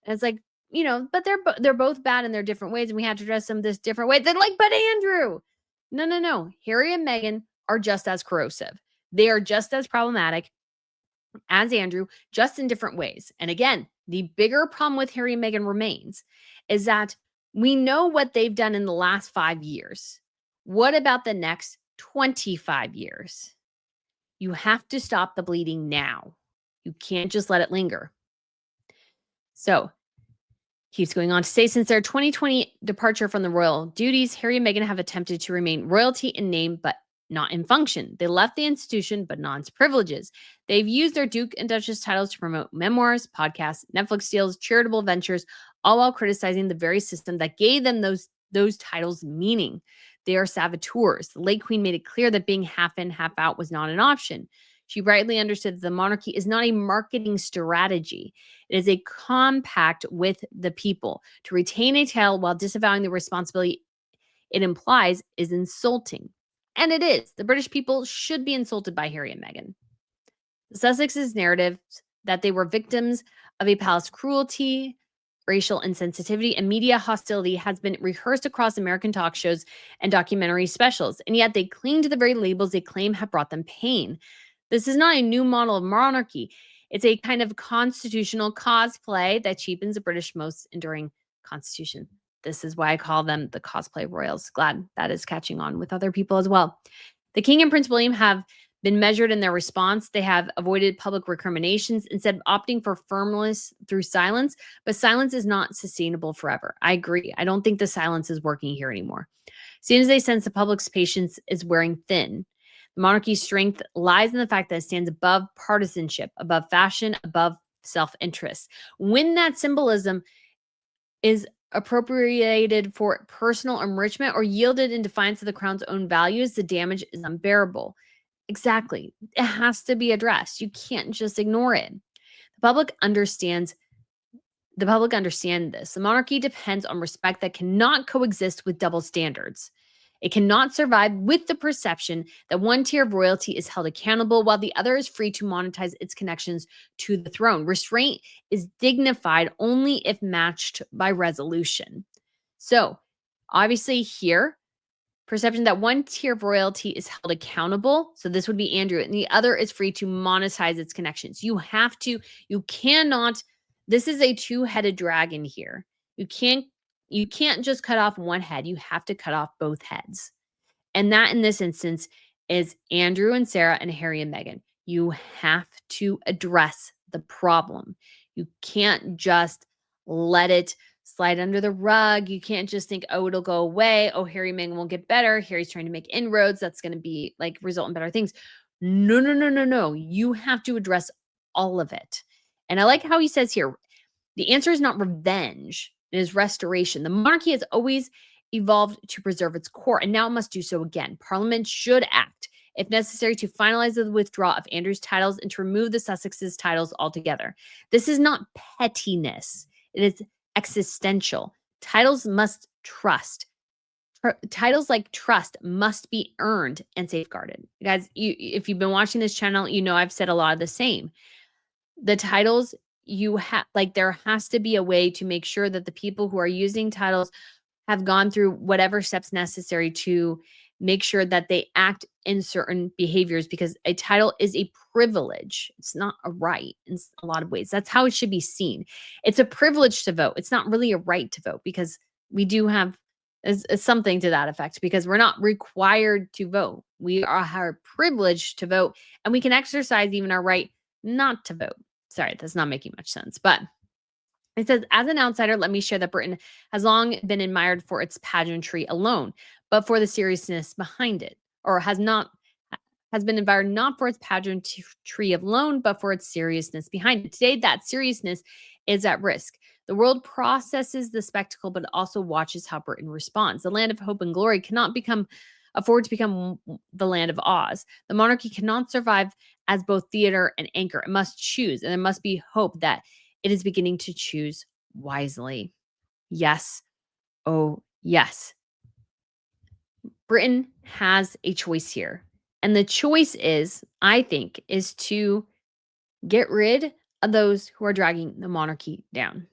And it's like, but they're both bad in their different ways, and we have to address them this different way. They're like, but Andrew. No. Harry and Meghan are just as corrosive. They are just as problematic as Andrew, just in different ways. And again, the bigger problem with Harry and Meghan remains is that we know what they've done in the last 5 years. What about the next 25 years? You have to stop the bleeding now. You can't just let it linger. So, keeps going on to say, since their 2020 departure from the royal duties, Harry and Meghan have attempted to remain royalty in name, but not in function. They left the institution, but not its privileges. They've used their Duke and Duchess titles to promote memoirs, podcasts, Netflix deals, charitable ventures, all while criticizing the very system that gave them those titles meaning. They are saboteurs. The late queen made it clear that being half in, half out was not an option. She rightly understood that the monarchy is not a marketing strategy. It is a compact with the people. To retain a title while disavowing the responsibility it implies is insulting. And it is. The British people should be insulted by Harry and Meghan. The Sussex's narrative that they were victims of a palace cruelty, racial insensitivity, and media hostility has been rehearsed across American talk shows and documentary specials, and yet they cling to the very labels they claim have brought them pain. This is not a new model of monarchy. It's a kind of constitutional cosplay that cheapens the British most enduring constitution. This is why I call them the cosplay royals. Glad that is catching on with other people as well. The King and Prince William have been measured in their response. They have avoided public recriminations, instead opting for firmness through silence. But silence is not sustainable forever. I agree. I don't think the silence is working here anymore. As soon as they sense the public's patience is wearing thin, the monarchy's strength lies in the fact that it stands above partisanship, above fashion, above self-interest. When that symbolism is appropriated for personal enrichment or yielded in defiance of the crown's own values, the damage is unbearable. Exactly. It has to be addressed. You can't just ignore it. The public understands the public understand this. The monarchy depends on respect that cannot coexist with double standards. It cannot survive with the perception that one tier of royalty is held accountable while the other is free to monetize its connections to the throne. Restraint is dignified only if matched by resolution. So, obviously, here, perception that one tier of royalty is held accountable. So, this would be Andrew, and the other is free to monetize its connections. You cannot, this is a two-headed dragon here. You can't just cut off one head. You have to cut off both heads. And that in this instance is Andrew and Sarah and Harry and Meghan. You have to address the problem. You can't just let it slide under the rug. You can't just think, oh, it'll go away. Oh, Harry and Meghan will get better. Harry's trying to make inroads. That's going to be like result in better things. No, no, no, no, no. You have to address all of it. And I like how he says here, the answer is not revenge. It is restoration. The monarchy has always evolved to preserve its core, and now it must do so again. Parliament should act, if necessary, to finalize the withdrawal of Andrew's titles and to remove the Sussex's titles altogether. This is not pettiness. It is existential. Titles must trust. Titles like trust must be earned and safeguarded. Guys, if you've been watching this channel, you know I've said a lot of the same. The titles there has to be a way to make sure that the people who are using titles have gone through whatever steps necessary to make sure that they act in certain behaviors, because a title is a privilege. It's not a right in a lot of ways. That's how it should be seen. It's a privilege to vote. It's not really a right to vote, because we do have something to that effect, because we're not required to vote. We are privileged to vote, and we can exercise even our right not to vote. Sorry, that's not making much sense. But it says, as an outsider, let me share that Britain has long been admired for its pageantry alone, but for the seriousness behind it, or has been admired not for its pageantry alone, but for its seriousness behind it. Today, that seriousness is at risk. The world processes the spectacle, but also watches how Britain responds. The land of hope and glory cannot afford to become the land of Oz. The monarchy cannot survive as both theater and anchor. It must choose, and there must be hope that it is beginning to choose wisely. Yes. Oh, yes. Britain has a choice here. And the choice is, I think, is to get rid of those who are dragging the monarchy down.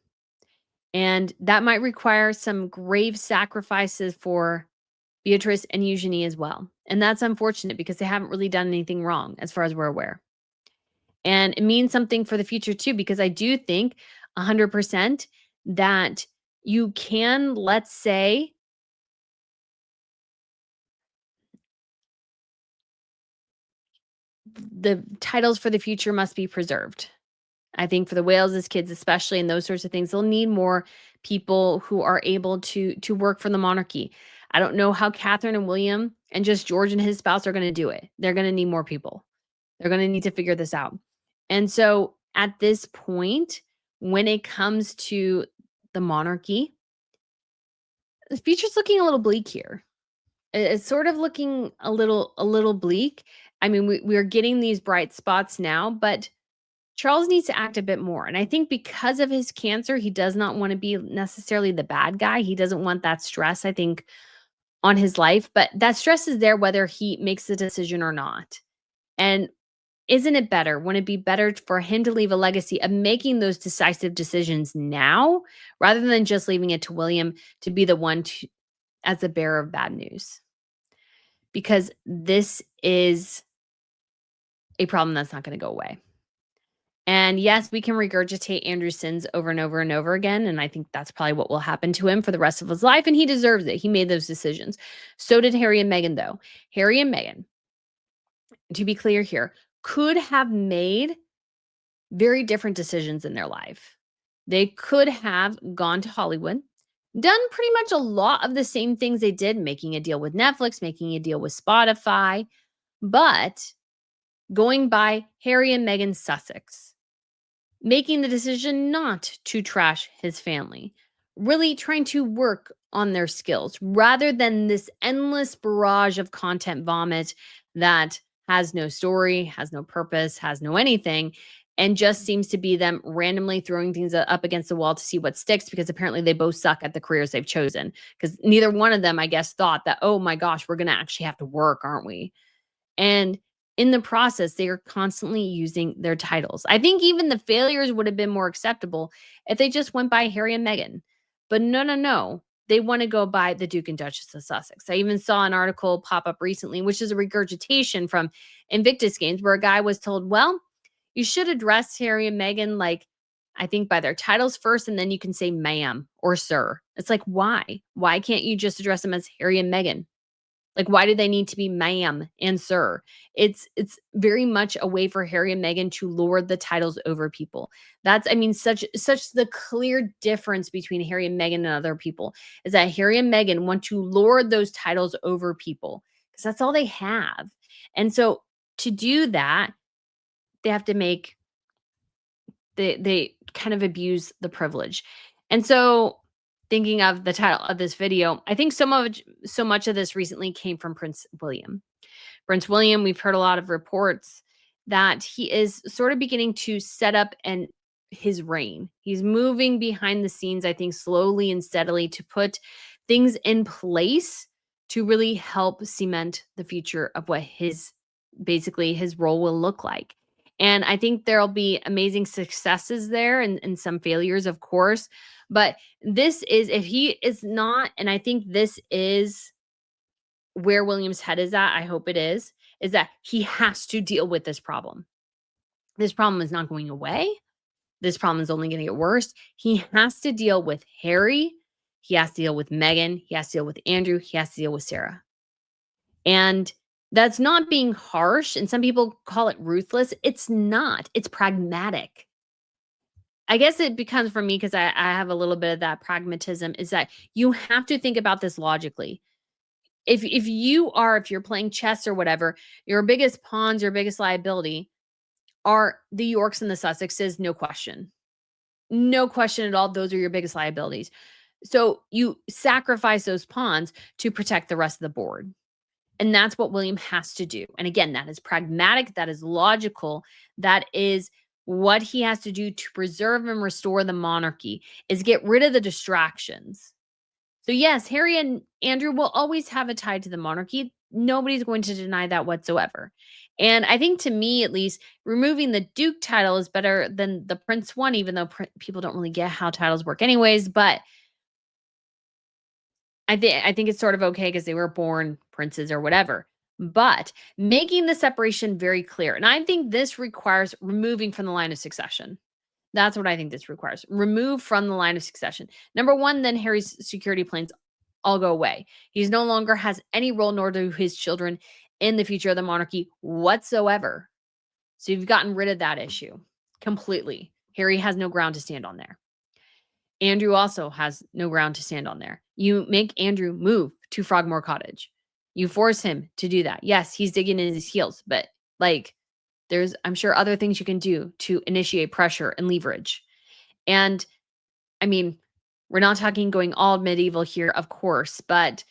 And that might require some grave sacrifices for Beatrice and Eugenie as well. And that's unfortunate, because they haven't really done anything wrong as far as we're aware. And it means something for the future too, because I do think 100% that you can, let's say, the titles for the future must be preserved. I think for the Wales's kids, especially, and those sorts of things, they'll need more people who are able to work for the monarchy. I don't know how Catherine and William and just George and his spouse are going to do it. They're going to need more people. They're going to need to figure this out. And so at this point, when it comes to the monarchy, the future's looking a little bleak here. It's sort of looking a little bleak. I mean, we're getting these bright spots now, but Charles needs to act a bit more. And I think because of his cancer, he does not want to be necessarily the bad guy. He doesn't want that stress, I think, on his life. But that stress is there whether he makes the decision or not. And isn't it better? Wouldn't it be better for him to leave a legacy of making those decisive decisions now rather than just leaving it to William to be the one to, as the bearer of bad news? Because this is a problem that's not going to go away. And yes, we can regurgitate Andrew's sins over and over and over again. And I think that's probably what will happen to him for the rest of his life. And he deserves it. He made those decisions. So did Harry and Meghan, though. Harry and Meghan, to be clear here, could have made very different decisions in their life. They could have gone to Hollywood, done pretty much a lot of the same things they did, making a deal with Netflix, making a deal with Spotify, but going by Harry and Meghan Sussex, making the decision not to trash his family, really trying to work on their skills rather than this endless barrage of content vomit that has no story, has no purpose, has no anything, and just seems to be them randomly throwing things up against the wall to see what sticks because apparently they both suck at the careers they've chosen. Because neither one of them, I guess, thought that, oh my gosh, we're going to actually have to work, aren't we? And in the process, they are constantly using their titles. I think even the failures would have been more acceptable if they just went by Harry and Meghan. But no, no, no. They want to go by the Duke and Duchess of Sussex. I even saw an article pop up recently, which is a regurgitation from Invictus Games, where a guy was told, well, you should address Harry and Meghan like, I think by their titles first, and then you can say ma'am or sir. It's like, why? Why can't you just address them as Harry and Meghan? Like, why do they need to be ma'am and sir? It's very much a way for Harry and Meghan to lord the titles over people. That's, I mean, such the clear difference between Harry and Meghan and other people is that Harry and Meghan want to lord those titles over people because that's all they have. And so to do that, they have to make they kind of abuse the privilege. And so thinking of the title of this video, I think so much of this recently came from Prince William. Prince William, we've heard a lot of reports that he is sort of beginning to set up and his reign. He's moving behind the scenes, I think, slowly and steadily to put things in place to really help cement the future of what his role will look like. And I think there'll be amazing successes there and some failures, of course. But this is, if he is not, and I think this is where William's head is at, I hope it is that he has to deal with this problem. This problem is not going away. This problem is only going to get worse. He has to deal with Harry. He has to deal with Meghan. He has to deal with Andrew. He has to deal with Sarah. And that's not being harsh. And some people call it ruthless. It's not. It's pragmatic. I guess it becomes for me because I have a little bit of that pragmatism is that you have to think about this logically. If you're playing chess or whatever, your biggest pawns, your biggest liability are the Yorks and the Sussexes, no question. No question at all. Those are your biggest liabilities. So you sacrifice those pawns to protect the rest of the board. And that's what William has to do. And again, that is pragmatic, that is logical, that is what he has to do to preserve and restore the monarchy is get rid of the distractions. So yes, Harry and Andrew will always have a tie to the monarchy. Nobody's going to deny that whatsoever. And I think to me, at least, removing the Duke title is better than the Prince one, even though people don't really get how titles work anyways. But I think it's sort of okay because they were born princes or whatever. But making the separation very clear. And I think this requires removing from the line of succession. That's what I think this requires. Remove from the line of succession. Number one, then Harry's security plans all go away. He's no longer has any role, nor do his children in the future of the monarchy whatsoever. So you've gotten rid of that issue completely. Harry has no ground to stand on there. Andrew also has no ground to stand on there. You make Andrew move to Frogmore Cottage. You force him to do that. Yes, he's digging in his heels, but like there's, I'm sure, other things you can do to initiate pressure and leverage. And I mean, we're not talking going all medieval here, of course, but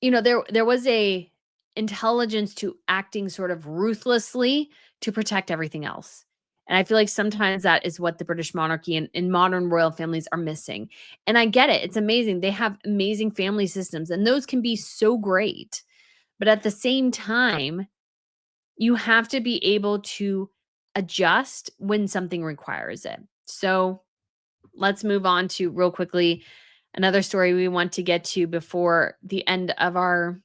there was a intelligence to acting sort of ruthlessly to protect everything else. And I feel like sometimes that is what the British monarchy and modern royal families are missing. And I get it. It's amazing. They have amazing family systems, and those can be so great. But at the same time, you have to be able to adjust when something requires it. So let's move on to real quickly another story we want to get to before the end of our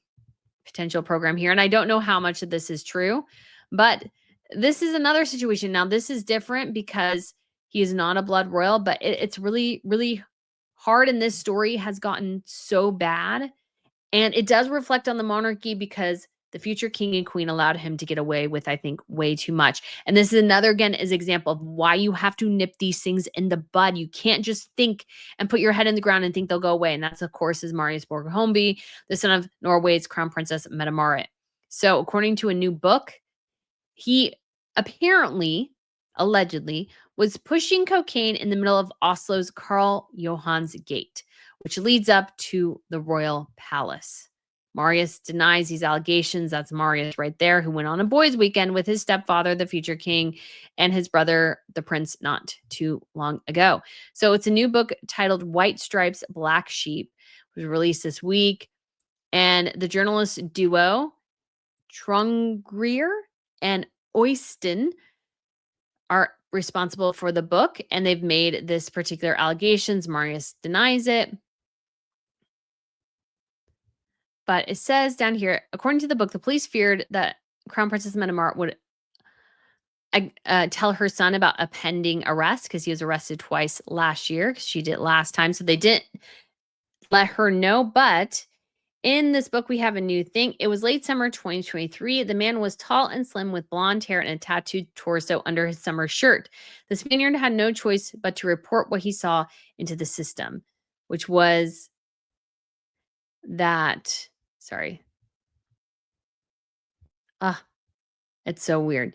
potential program here. And I don't know how much of this is true, but this is another situation. Now, this is different because he is not a blood royal, but it's really, really hard. And this story has gotten so bad. And it does reflect on the monarchy because the future king and queen allowed him to get away with, I think, way too much. And this is another, again, is example of why you have to nip these things in the bud. You can't just think and put your head in the ground and think they'll go away. And that's, of course, is Marius Borgholmby, the son of Norway's crown princess Mette-Marit. So according to a new book, he apparently, allegedly, was pushing cocaine in the middle of Oslo's Karl Johans Gate, which leads up to the royal palace. Marius denies these allegations. That's Marius right there, who went on a boys' weekend with his stepfather, the future king, and his brother, the prince, not too long ago. So it's a new book titled White Stripes, Black Sheep. It was released this week. And the journalist duo, Trongrier and Oyston, are responsible for the book, and they've made this particular allegations. Marius denies it. But it says down here, according to the book, the police feared that Crown Princess Mette-Marit would tell her son about a pending arrest because he was arrested twice last year because she did it last time. So they didn't let her know. But in this book, we have a new thing. It was late summer 2023. The man was tall and slim with blonde hair and a tattooed torso under his summer shirt. The Spaniard had no choice but to report what he saw into the system, which was that, sorry. It's so weird.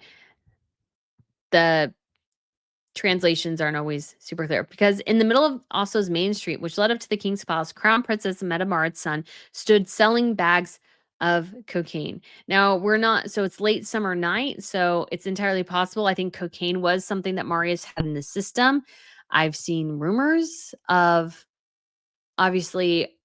The translations aren't always super clear because in the middle of Oslo's main street, which led up to the king's palace, Crown Princess Mette-Marit's son stood selling bags of cocaine. Now, so it's late summer night, so it's entirely possible. I think cocaine was something that Marius had in the system. I've seen rumors of, obviously,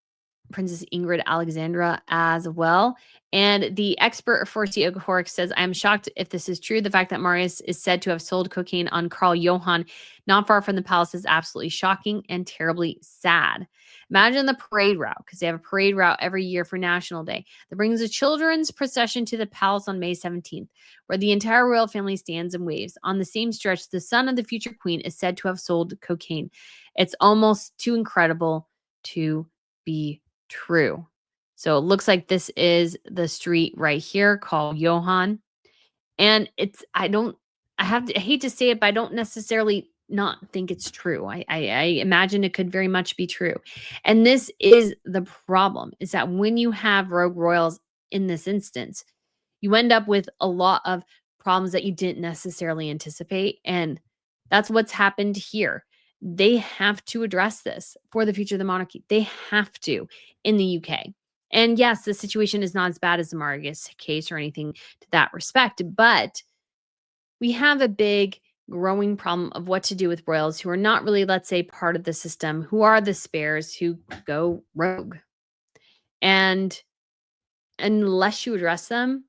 Princess Ingrid Alexandra as well. And the expert Forty Ogahoric says, I am shocked if this is true. The fact that Marius is said to have sold cocaine on Karl Johan not far from the palace is absolutely shocking and terribly sad. Imagine the parade route, because they have a parade route every year for National Day that brings a children's procession to the palace on May 17th, where the entire royal family stands and waves. On the same stretch, the son of the future queen is said to have sold cocaine. It's almost too incredible to be true. So it looks like this is the street right here called Johan. And I hate to say it, but I don't necessarily not think it's true. I imagine it could very much be true. And this is the problem, is that when you have rogue royals in this instance, you end up with a lot of problems that you didn't necessarily anticipate. And that's what's happened here. They have to address this for the future of the monarchy. They have to in the UK. And yes, the situation is not as bad as the Marius case or anything to that respect, but we have a big growing problem of what to do with royals who are not really, let's say, part of the system, who are the spares who go rogue. And unless you address them,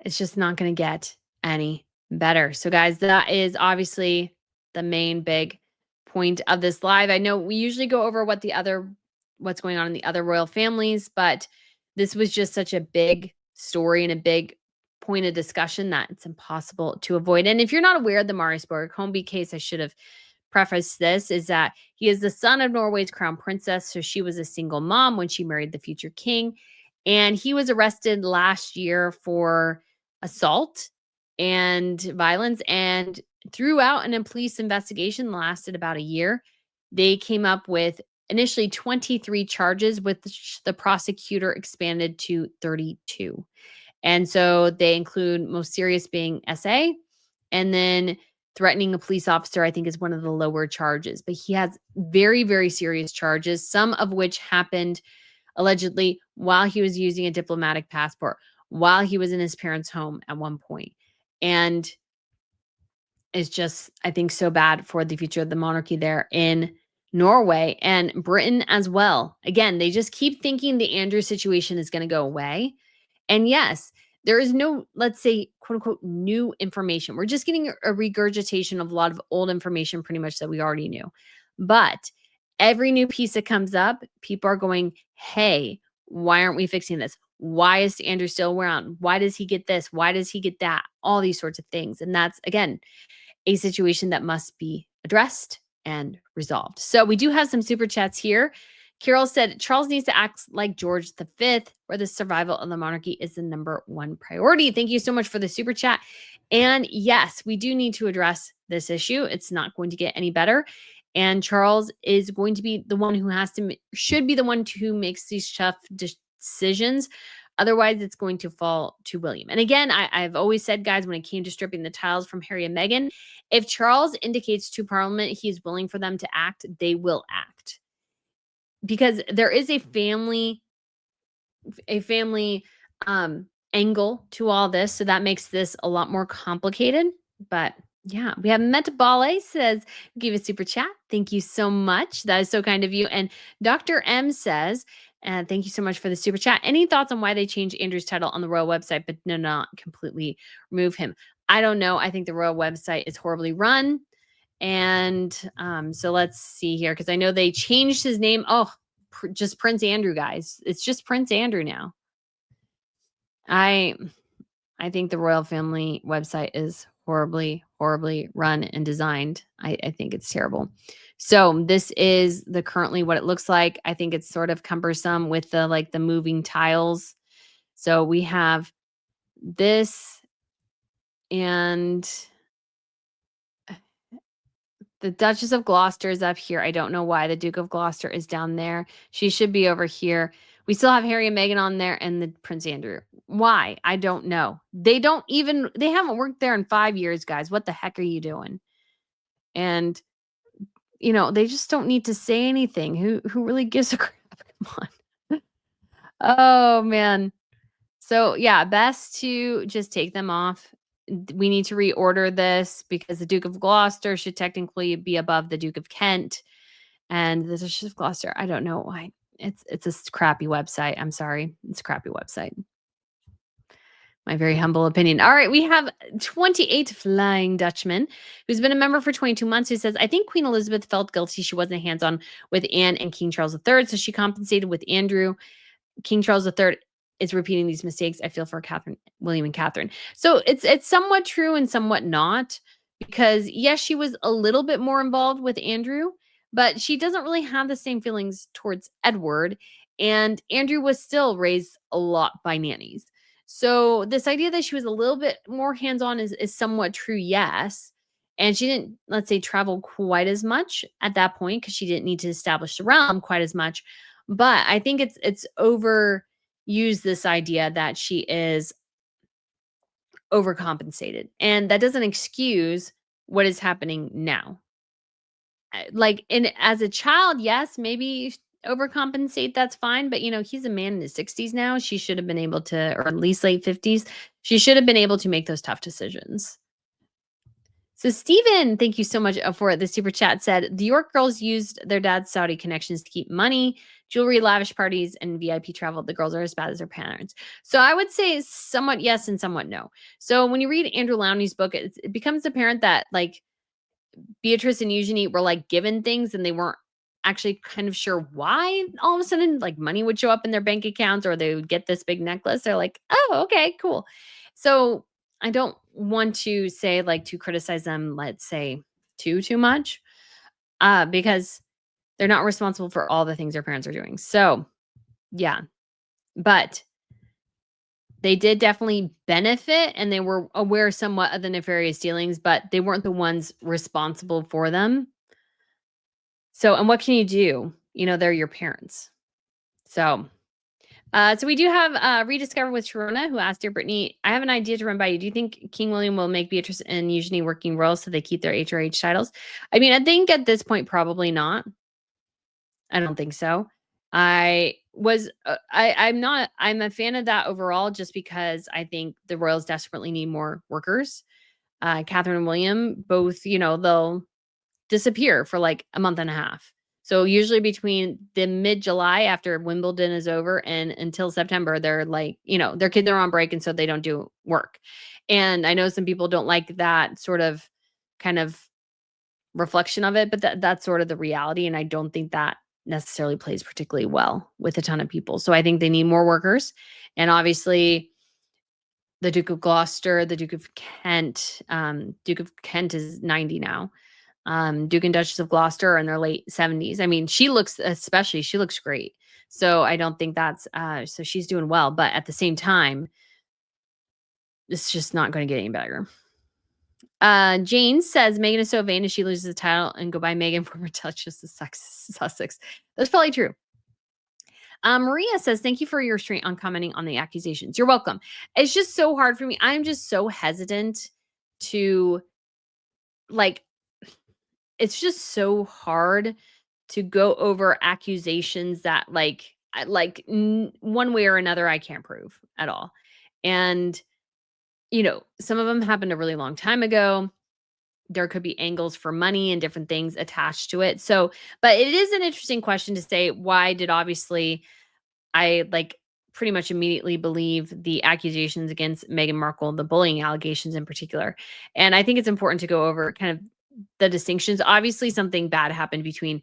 it's just not going to get any better. So, guys, that is obviously the main big point of this live. I know we usually go over what's going on in the other royal families, but this was just such a big story and a big point of discussion that it's impossible to avoid. And if you're not aware of the Marius Borgholmby case, I should have prefaced this, is that he is the son of Norway's crown princess. So she was a single mom when she married the future king. And he was arrested last year for assault and violence. And throughout a police investigation lasted about a year, they came up with initially 23 charges, with the prosecutor expanded to 32. And so they include most serious being SA, and then threatening a police officer, I think, is one of the lower charges. But he has very, very serious charges, some of which happened allegedly while he was using a diplomatic passport, while he was in his parents' home at one point. And it's just, I think, so bad for the future of the monarchy there in Norway and Britain as well. Again, they just keep thinking the Andrew situation is going to go away. And yes, there is no, let's say, quote unquote, new information. We're just getting a regurgitation of a lot of old information pretty much that we already knew. But every new piece that comes up, people are going, hey, why aren't we fixing this? Why is Andrew still around? Why does he get this? Why does he get that? All these sorts of things. And that's, again, a situation that must be addressed and resolved. So we do have some super chats here. Carol said Charles needs to act like George V, where the survival of the monarchy is the number one priority. Thank you so much for the super chat. And yes, we do need to address this issue. It's not going to get any better. And Charles is going to be the one who should be the one who makes these tough decisions. Otherwise, it's going to fall to William. And again, I've always said, guys, when it came to stripping the tiles from Harry and Meghan, if Charles indicates to Parliament he is willing for them to act, they will act. Because there is a family angle to all this, so that makes this a lot more complicated. But yeah, we have Metabale says, give a super chat. Thank you so much. That is so kind of you. And Dr. M says, thank you so much for the super chat. Any thoughts on why they changed Andrew's title on the royal website, but no, not completely remove him? I don't know. I think the royal website is horribly run. And so let's see here, because I know they changed his name. Oh, just Prince Andrew, guys. It's just Prince Andrew now. I think the royal family website is horribly run and designed. I think it's terrible. So this is currently what it looks like. I think it's sort of cumbersome with the moving tiles. So we have this, and the Duchess of Gloucester is up here. I don't know why the Duke of Gloucester is down there. She should be over here. We still have Harry and Meghan on there and the Prince Andrew. Why? I don't know. They haven't worked there in 5 years, guys. What the heck are you doing? And they just don't need to say anything. Who really gives a crap? Come on. Oh man. So yeah, best to just take them off. We need to reorder this because the Duke of Gloucester should technically be above the Duke of Kent, and the Duchess of Gloucester, I don't know why. It's a crappy website. I'm sorry. It's a crappy website. My very humble opinion. All right, we have 28 Flying Dutchman, who's been a member for 22 months, who says, I think Queen Elizabeth felt guilty she wasn't hands-on with Anne and King Charles III, so she compensated with Andrew. King Charles III is repeating these mistakes. I feel for William and Catherine. So it's somewhat true and somewhat not, because yes, she was a little bit more involved with Andrew, but she doesn't really have the same feelings towards Edward. And Andrew was still raised a lot by nannies. So this idea that she was a little bit more hands-on is somewhat true, yes. And she didn't, let's say, travel quite as much at that point because she didn't need to establish the realm quite as much. But I think it's overused, this idea that she is overcompensated. And that doesn't excuse what is happening now. As a child, yes, maybe overcompensate, that's fine. But he's a man in his 60s now. She should have been able to, or at least late 50s. She should have been able to make those tough decisions. So Stephen, thank you so much for the super chat, said the York girls used their dad's Saudi connections to keep money, jewelry, lavish parties, and VIP travel. The girls are as bad as their parents. So I would say somewhat yes and somewhat no. So when you read Andrew Lowney's book, it becomes apparent that Beatrice and Eugenie were given things and they weren't actually kind of sure why all of a sudden money would show up in their bank accounts, or they would get this big necklace. They're like, oh, okay, cool. So I don't want to say to criticize them, let's say too much, because they're not responsible for all the things their parents are doing. So yeah, but they did definitely benefit and they were aware somewhat of the nefarious dealings, but they weren't the ones responsible for them. So, and what can you do? They're your parents. So we do have Rediscover with Sharona, who asked, Dear Brittany, I have an idea to run by you. Do you think King William will make Beatrice and Eugenie working royals so they keep their HRH titles? I mean, I think at this point, probably not. I don't think so. I'm a fan of that overall, just because I think the royals desperately need more workers. Catherine and William, both, they'll disappear for a month and a half. So usually between the mid-July after Wimbledon is over and until September, they're like, their kids are on break and so they don't do work. And I know some people don't like that sort of kind of reflection of it, but that's sort of the reality. And I don't think that necessarily plays particularly well with a ton of people. So I think they need more workers. And obviously the Duke of Gloucester, the Duke of Kent is 90 now. Duke and Duchess of Gloucester are in their late 70s. I mean, she looks great. So I don't think so she's doing well, but at the same time, it's just not going to get any better. Jane says Megan is so vain if she loses the title and go by Megan former Duchess of Sussex. That's probably true. Maria says, thank you for your restraint on commenting on the accusations. You're welcome. It's just so hard for me. I'm just so hesitant to like, it's just so hard to go over accusations that one way or another I can't prove at all. And, some of them happened a really long time ago. There could be angles for money and different things attached to it. So, but it is an interesting question to say, why did obviously I pretty much immediately believe the accusations against Meghan Markle, the bullying allegations in particular. And I think it's important to go over kind of the distinctions. Obviously, something bad happened between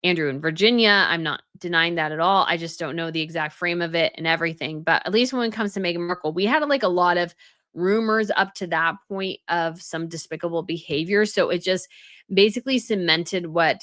Andrew and Virginia. I'm not denying that at all. I just don't know the exact frame of it and everything. But at least when it comes to Meghan Markle, we had a lot of rumors up to that point of some despicable behavior. So it just basically cemented what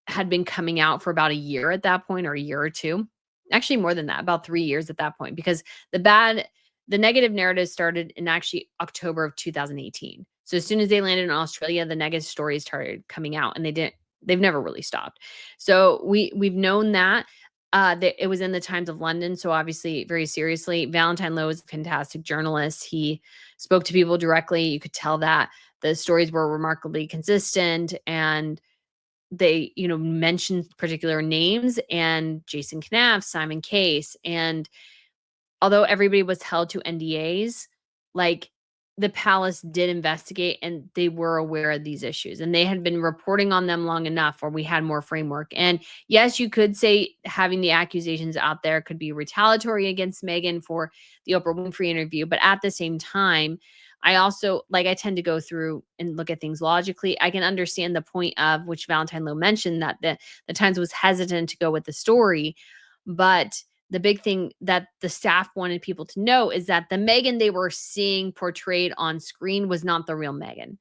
had been coming out for about a year at that point, or a year or two. Actually, more than that, about 3 years at that point, because the negative narrative started in actually October of 2018. So as soon as they landed in Australia, the negative stories started coming out, and they've never really stopped. So we've known that. That it was in the Times of London, so obviously very seriously. Valentine Lowe is a fantastic journalist. He spoke to people directly. You could tell that the stories were remarkably consistent, and they, mentioned particular names, and Jason Knapp, Simon Case. And although everybody was held to NDAs, like the palace did investigate and they were aware of these issues and they had been reporting on them long enough where we had more framework. And yes, you could say having the accusations out there could be retaliatory against Meghan for the Oprah Winfrey interview. But at the same time, I also I tend to go through and look at things logically. I can understand the point of which Valentine Lowe mentioned, that the Times was hesitant to go with the story. But the big thing that the staff wanted people to know is that the Meghan they were seeing portrayed on screen was not the real Meghan.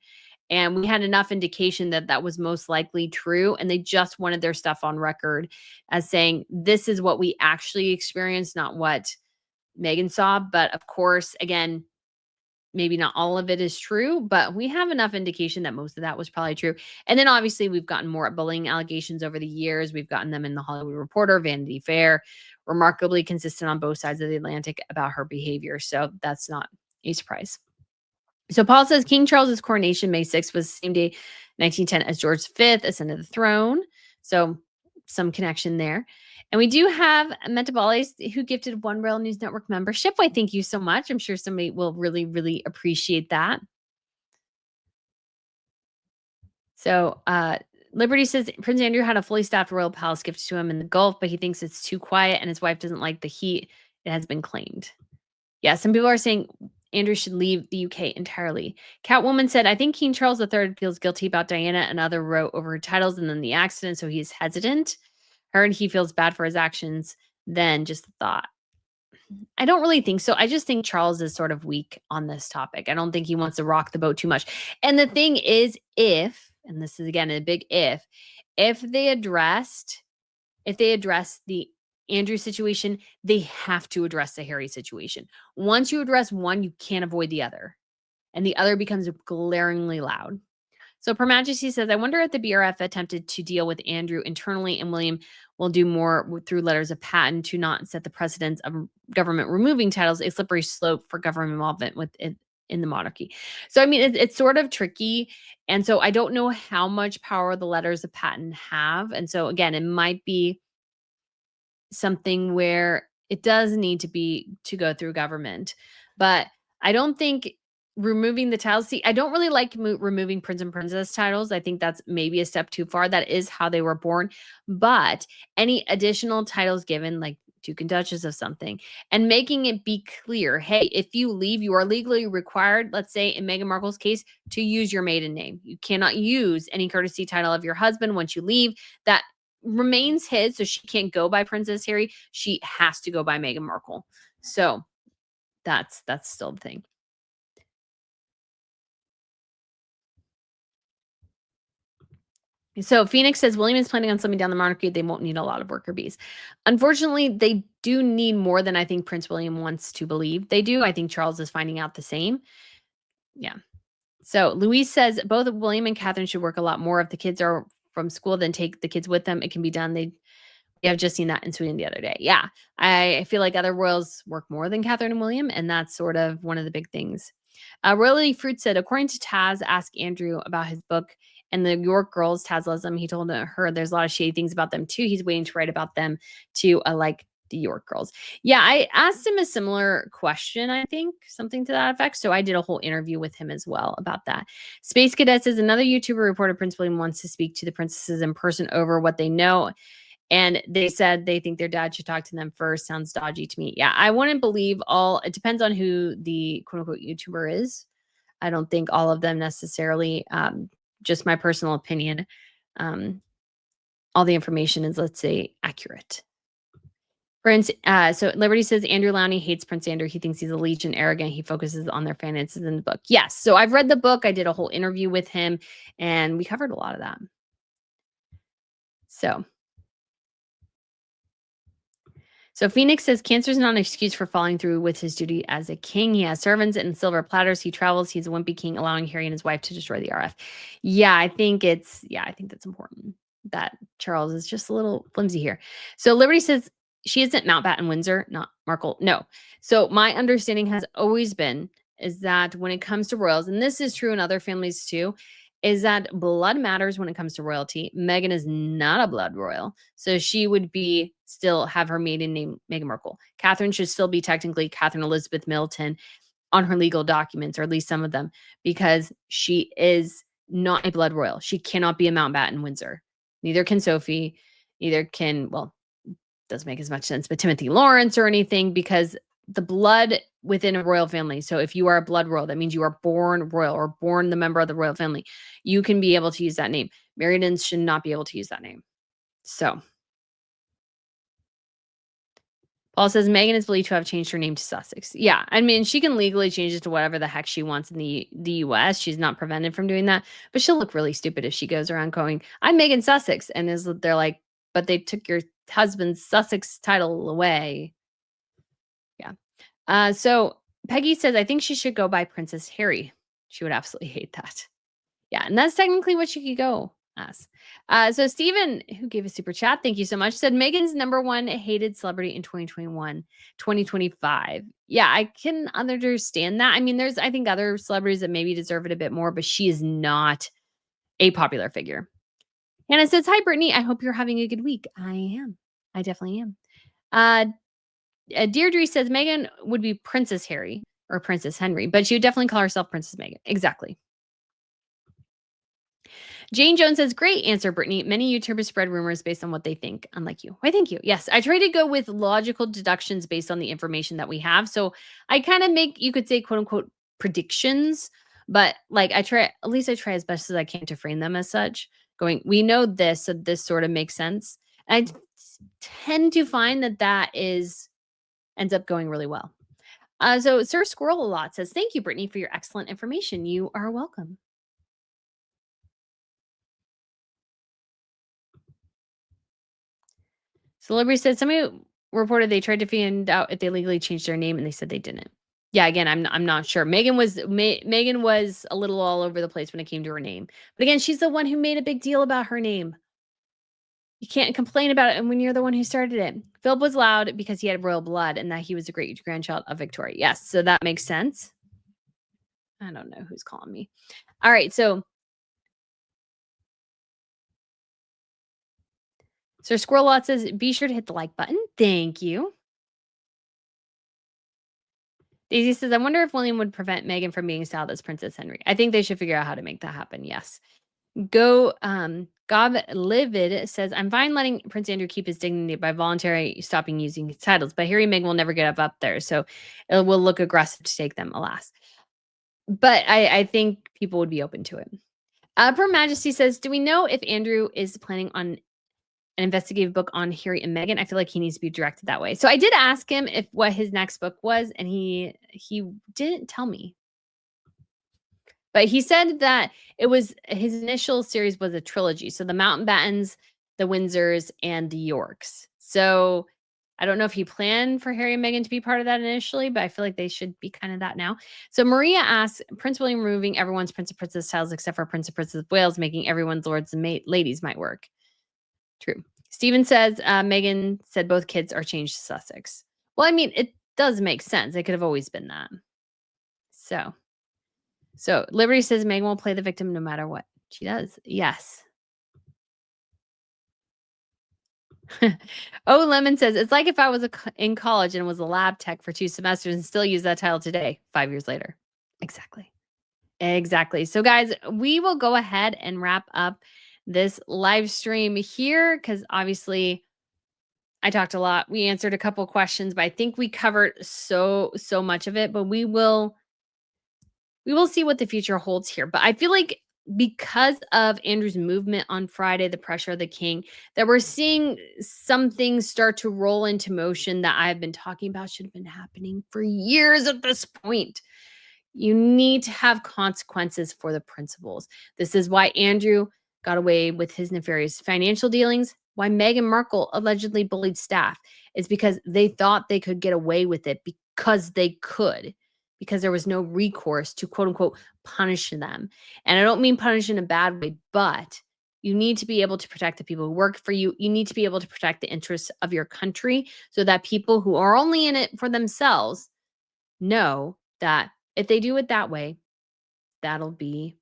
And we had enough indication that that was most likely true. And they just wanted their stuff on record as saying, this is what we actually experienced, not what Meghan saw. But of course, again, maybe not all of it is true, but we have enough indication that most of that was probably true. And then obviously we've gotten more bullying allegations over the years. We've gotten them in the Hollywood Reporter, Vanity Fair, remarkably consistent on both sides of the Atlantic about her behavior. So that's not a surprise. So Paul says King Charles's coronation, May 6th, was the same day, 1910, as George V ascended the throne. So some connection there. And we do have Metabales, who gifted One Rail News Network membership. Why, thank you so much. I'm sure somebody will really, really appreciate that. So Liberty says Prince Andrew had a fully staffed royal palace gifted to him in the Gulf, but he thinks it's too quiet and his wife doesn't like the heat. It has been claimed. Yeah, some people are saying Andrew should leave the UK entirely. Catwoman said, I think King Charles III feels guilty about Diana and other wrote over her titles and then the accident, so he's hesitant. Her and he feels bad for his actions. Then just the thought. I don't really think so. I just think Charles is sort of weak on this topic. I don't think he wants to rock the boat too much. And the thing is, and this is again a big if they address the Andrew situation, they have to address the Harry situation. Once you address one, you can't avoid the other. And the other becomes glaringly loud. So Her Majesty says, I wonder if the BRF attempted to deal with Andrew internally and William will do more through letters of patent to not set the precedence of government removing titles, a slippery slope for government involvement in the monarchy. So, I mean, it's sort of tricky. And so I don't know how much power the letters of patent have. And so, again, it might be something where it does need to go through government. But I don't think removing the titles. See, I don't really like removing prince and princess titles. I think that's maybe a step too far. That is how they were born. But any additional titles given, like Duke and Duchess of something, and making it be clear, hey, if you leave, you are legally required, let's say in Meghan Markle's case, to use your maiden name. You cannot use any courtesy title of your husband once you leave. That remains his, so she can't go by Princess Harry. She has to go by Meghan Markle. So that's still the thing. So Phoenix says William is planning on slimming down the monarchy. They won't need a lot of worker bees. Unfortunately, they do need more than I think Prince William wants to believe they do. I think Charles is finding out the same. Yeah. So Louise says both William and Catherine should work a lot more. If the kids are from school, then take the kids with them. It can be done. I've just seen that in Sweden the other day. Yeah. I feel like other royals work more than Catherine and William, and that's sort of one of the big things. Royally Fruit said, according to Taz, ask Andrew about his book and the York girls, Tazlism. He told her there's a lot of shady things about them too. He's waiting to write about them to like the York girls. Yeah, I asked him a similar question, I think, something to that effect. So I did a whole interview with him as well about that. Space Cadet says another YouTuber reported Prince William wants to speak to the princesses in person over what they know. And they said they think their dad should talk to them first. Sounds dodgy to me. Yeah, I wouldn't believe all. It depends on who the quote unquote YouTuber is. I don't think all of them necessarily. Just my personal opinion. Um, all the information is, let's say, accurate. Prince, so Liberty says Andrew Lowney hates Prince Andrew. He thinks he's a leech and arrogant. He focuses on their finances in the book. Yes. So I've read the book. I did a whole interview with him and we covered a lot of that. So Phoenix says cancer is not an excuse for following through with his duty as a king. He has servants and silver platters. He travels. He's a wimpy king, allowing Harry and his wife to destroy the RF. I think that's important. That Charles is just a little flimsy here. So Liberty says she isn't Mountbatten Windsor, not Markle. No. So my understanding has always been is that when it comes to royals, and this is true in other families too, is that blood matters when it comes to royalty. Meghan is not a blood royal, so she would be still have her maiden name Meghan Markle. Catherine should still be technically Catherine Elizabeth Middleton on her legal documents, or at least some of them, because she is not a blood royal. She cannot be a Mountbatten Windsor. Neither can Sophie. Neither can, well, doesn't make as much sense, but Timothy Lawrence or anything, because the blood within a royal family. So if you are a blood royal, that means you are born royal or born the member of the royal family. You can be able to use that name. Merridans should not be able to use that name. So Paul says Meghan is believed to have changed her name to Sussex. Yeah, I mean, she can legally change it to whatever the heck she wants in the US. She's not prevented from doing that, but she'll look really stupid if she goes around going, "I'm Meghan Sussex," and they're like, "But they took your husband's Sussex title away." Yeah. So Peggy says, I think she should go by Princess Harry. She would absolutely hate that. Yeah, and that's technically what she could go as. So Steven, who gave a super chat, thank you so much, said Megan's number one hated celebrity in 2021, 2025. Yeah, I can understand that. I mean, there's, I think, other celebrities that maybe deserve it a bit more, but she is not a popular figure. Hannah says, hi, Brittany. I hope you're having a good week. I am. I definitely am. Deirdre says Meghan would be Princess Harry or Princess Henry, but she would definitely call herself Princess Meghan. Exactly. Jane Jones says, great answer, Brittany. Many YouTubers spread rumors based on what they think, unlike you. Why, thank you. Yes, I try to go with logical deductions based on the information that we have. So I kind of make, you could say, quote unquote, predictions, but like I try, at least I try as best as I can to frame them as such. Going, we know this, so this sort of makes sense. And I tend to find that ends up going really well. So Sir Squirrel a lot says, thank you, Brittany, for your excellent information. You are welcome. Celebrity said somebody reported they tried to find out if they legally changed their name and they said they didn't. Yeah, again, I'm not sure. Meghan was a little all over the place when it came to her name. But again, she's the one who made a big deal about her name. You can't complain about it and when you're the one who started it. Philip was loud because he had royal blood and that he was a great grandchild of Victoria. Yes, so that makes sense. I don't know who's calling me. All right, so Squirrel Lot says, be sure to hit the like button. Thank you. Daisy says, I wonder if William would prevent Meghan from being styled as Princess Henry. I think they should figure out how to make that happen. Yes. Gob Livid says, I'm fine letting Prince Andrew keep his dignity by voluntarily stopping using his titles, but Harry and Meghan will never get up there, so it will look aggressive to take them, alas. But I think people would be open to it. Her Majesty says, do we know if Andrew is planning on an investigative book on Harry and Meghan? I feel like he needs to be directed that way. So I did ask him if what his next book was, and he didn't tell me. But he said that it was his initial series was a trilogy. So the Mountbattens, the Windsors, and the Yorks. So I don't know if he planned for Harry and Meghan to be part of that initially, but I feel like they should be kind of that now. So Maria asks, Prince William removing everyone's Prince and Princess titles except for Prince and Princess of Wales, making everyone's lords and ladies might work. True. Stephen says, Meghan said both kids are changed to Sussex. Well, I mean, it does make sense. It could have always been that. So Liberty says Meghan will play the victim no matter what she does. Yes. Oh, Lemon says, it's like if I was in college and was a lab tech for 2 semesters and still use that title today, 5 years later. Exactly. Exactly. So guys, we will go ahead and wrap up this live stream here because obviously I talked a lot. We answered a couple questions, but I think we covered so much of it, but we will see what the future holds here. But I feel like because of Andrew's movement on Friday, the pressure of the king, that we're seeing some things start to roll into motion that I've been talking about should have been happening for years at this point. You need to have consequences for the principles. This is why Andrew got away with his nefarious financial dealings, why Meghan Markle allegedly bullied staff, is because they thought they could get away with it because they could, because there was no recourse to quote unquote punish them. And I don't mean punish in a bad way, but you need to be able to protect the people who work for you. You need to be able to protect the interests of your country so that people who are only in it for themselves know that if they do it that way, that'll be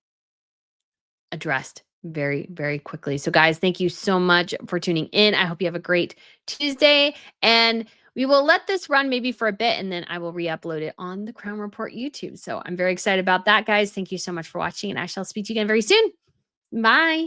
addressed very, very quickly. So, guys, thank you so much for tuning in. I hope you have a great Tuesday. And we will let this run maybe for a bit and then I will re-upload it on the Crown Report YouTube. So I'm very excited about that, guys. Thank you so much for watching, and I shall speak to you again very soon. Bye.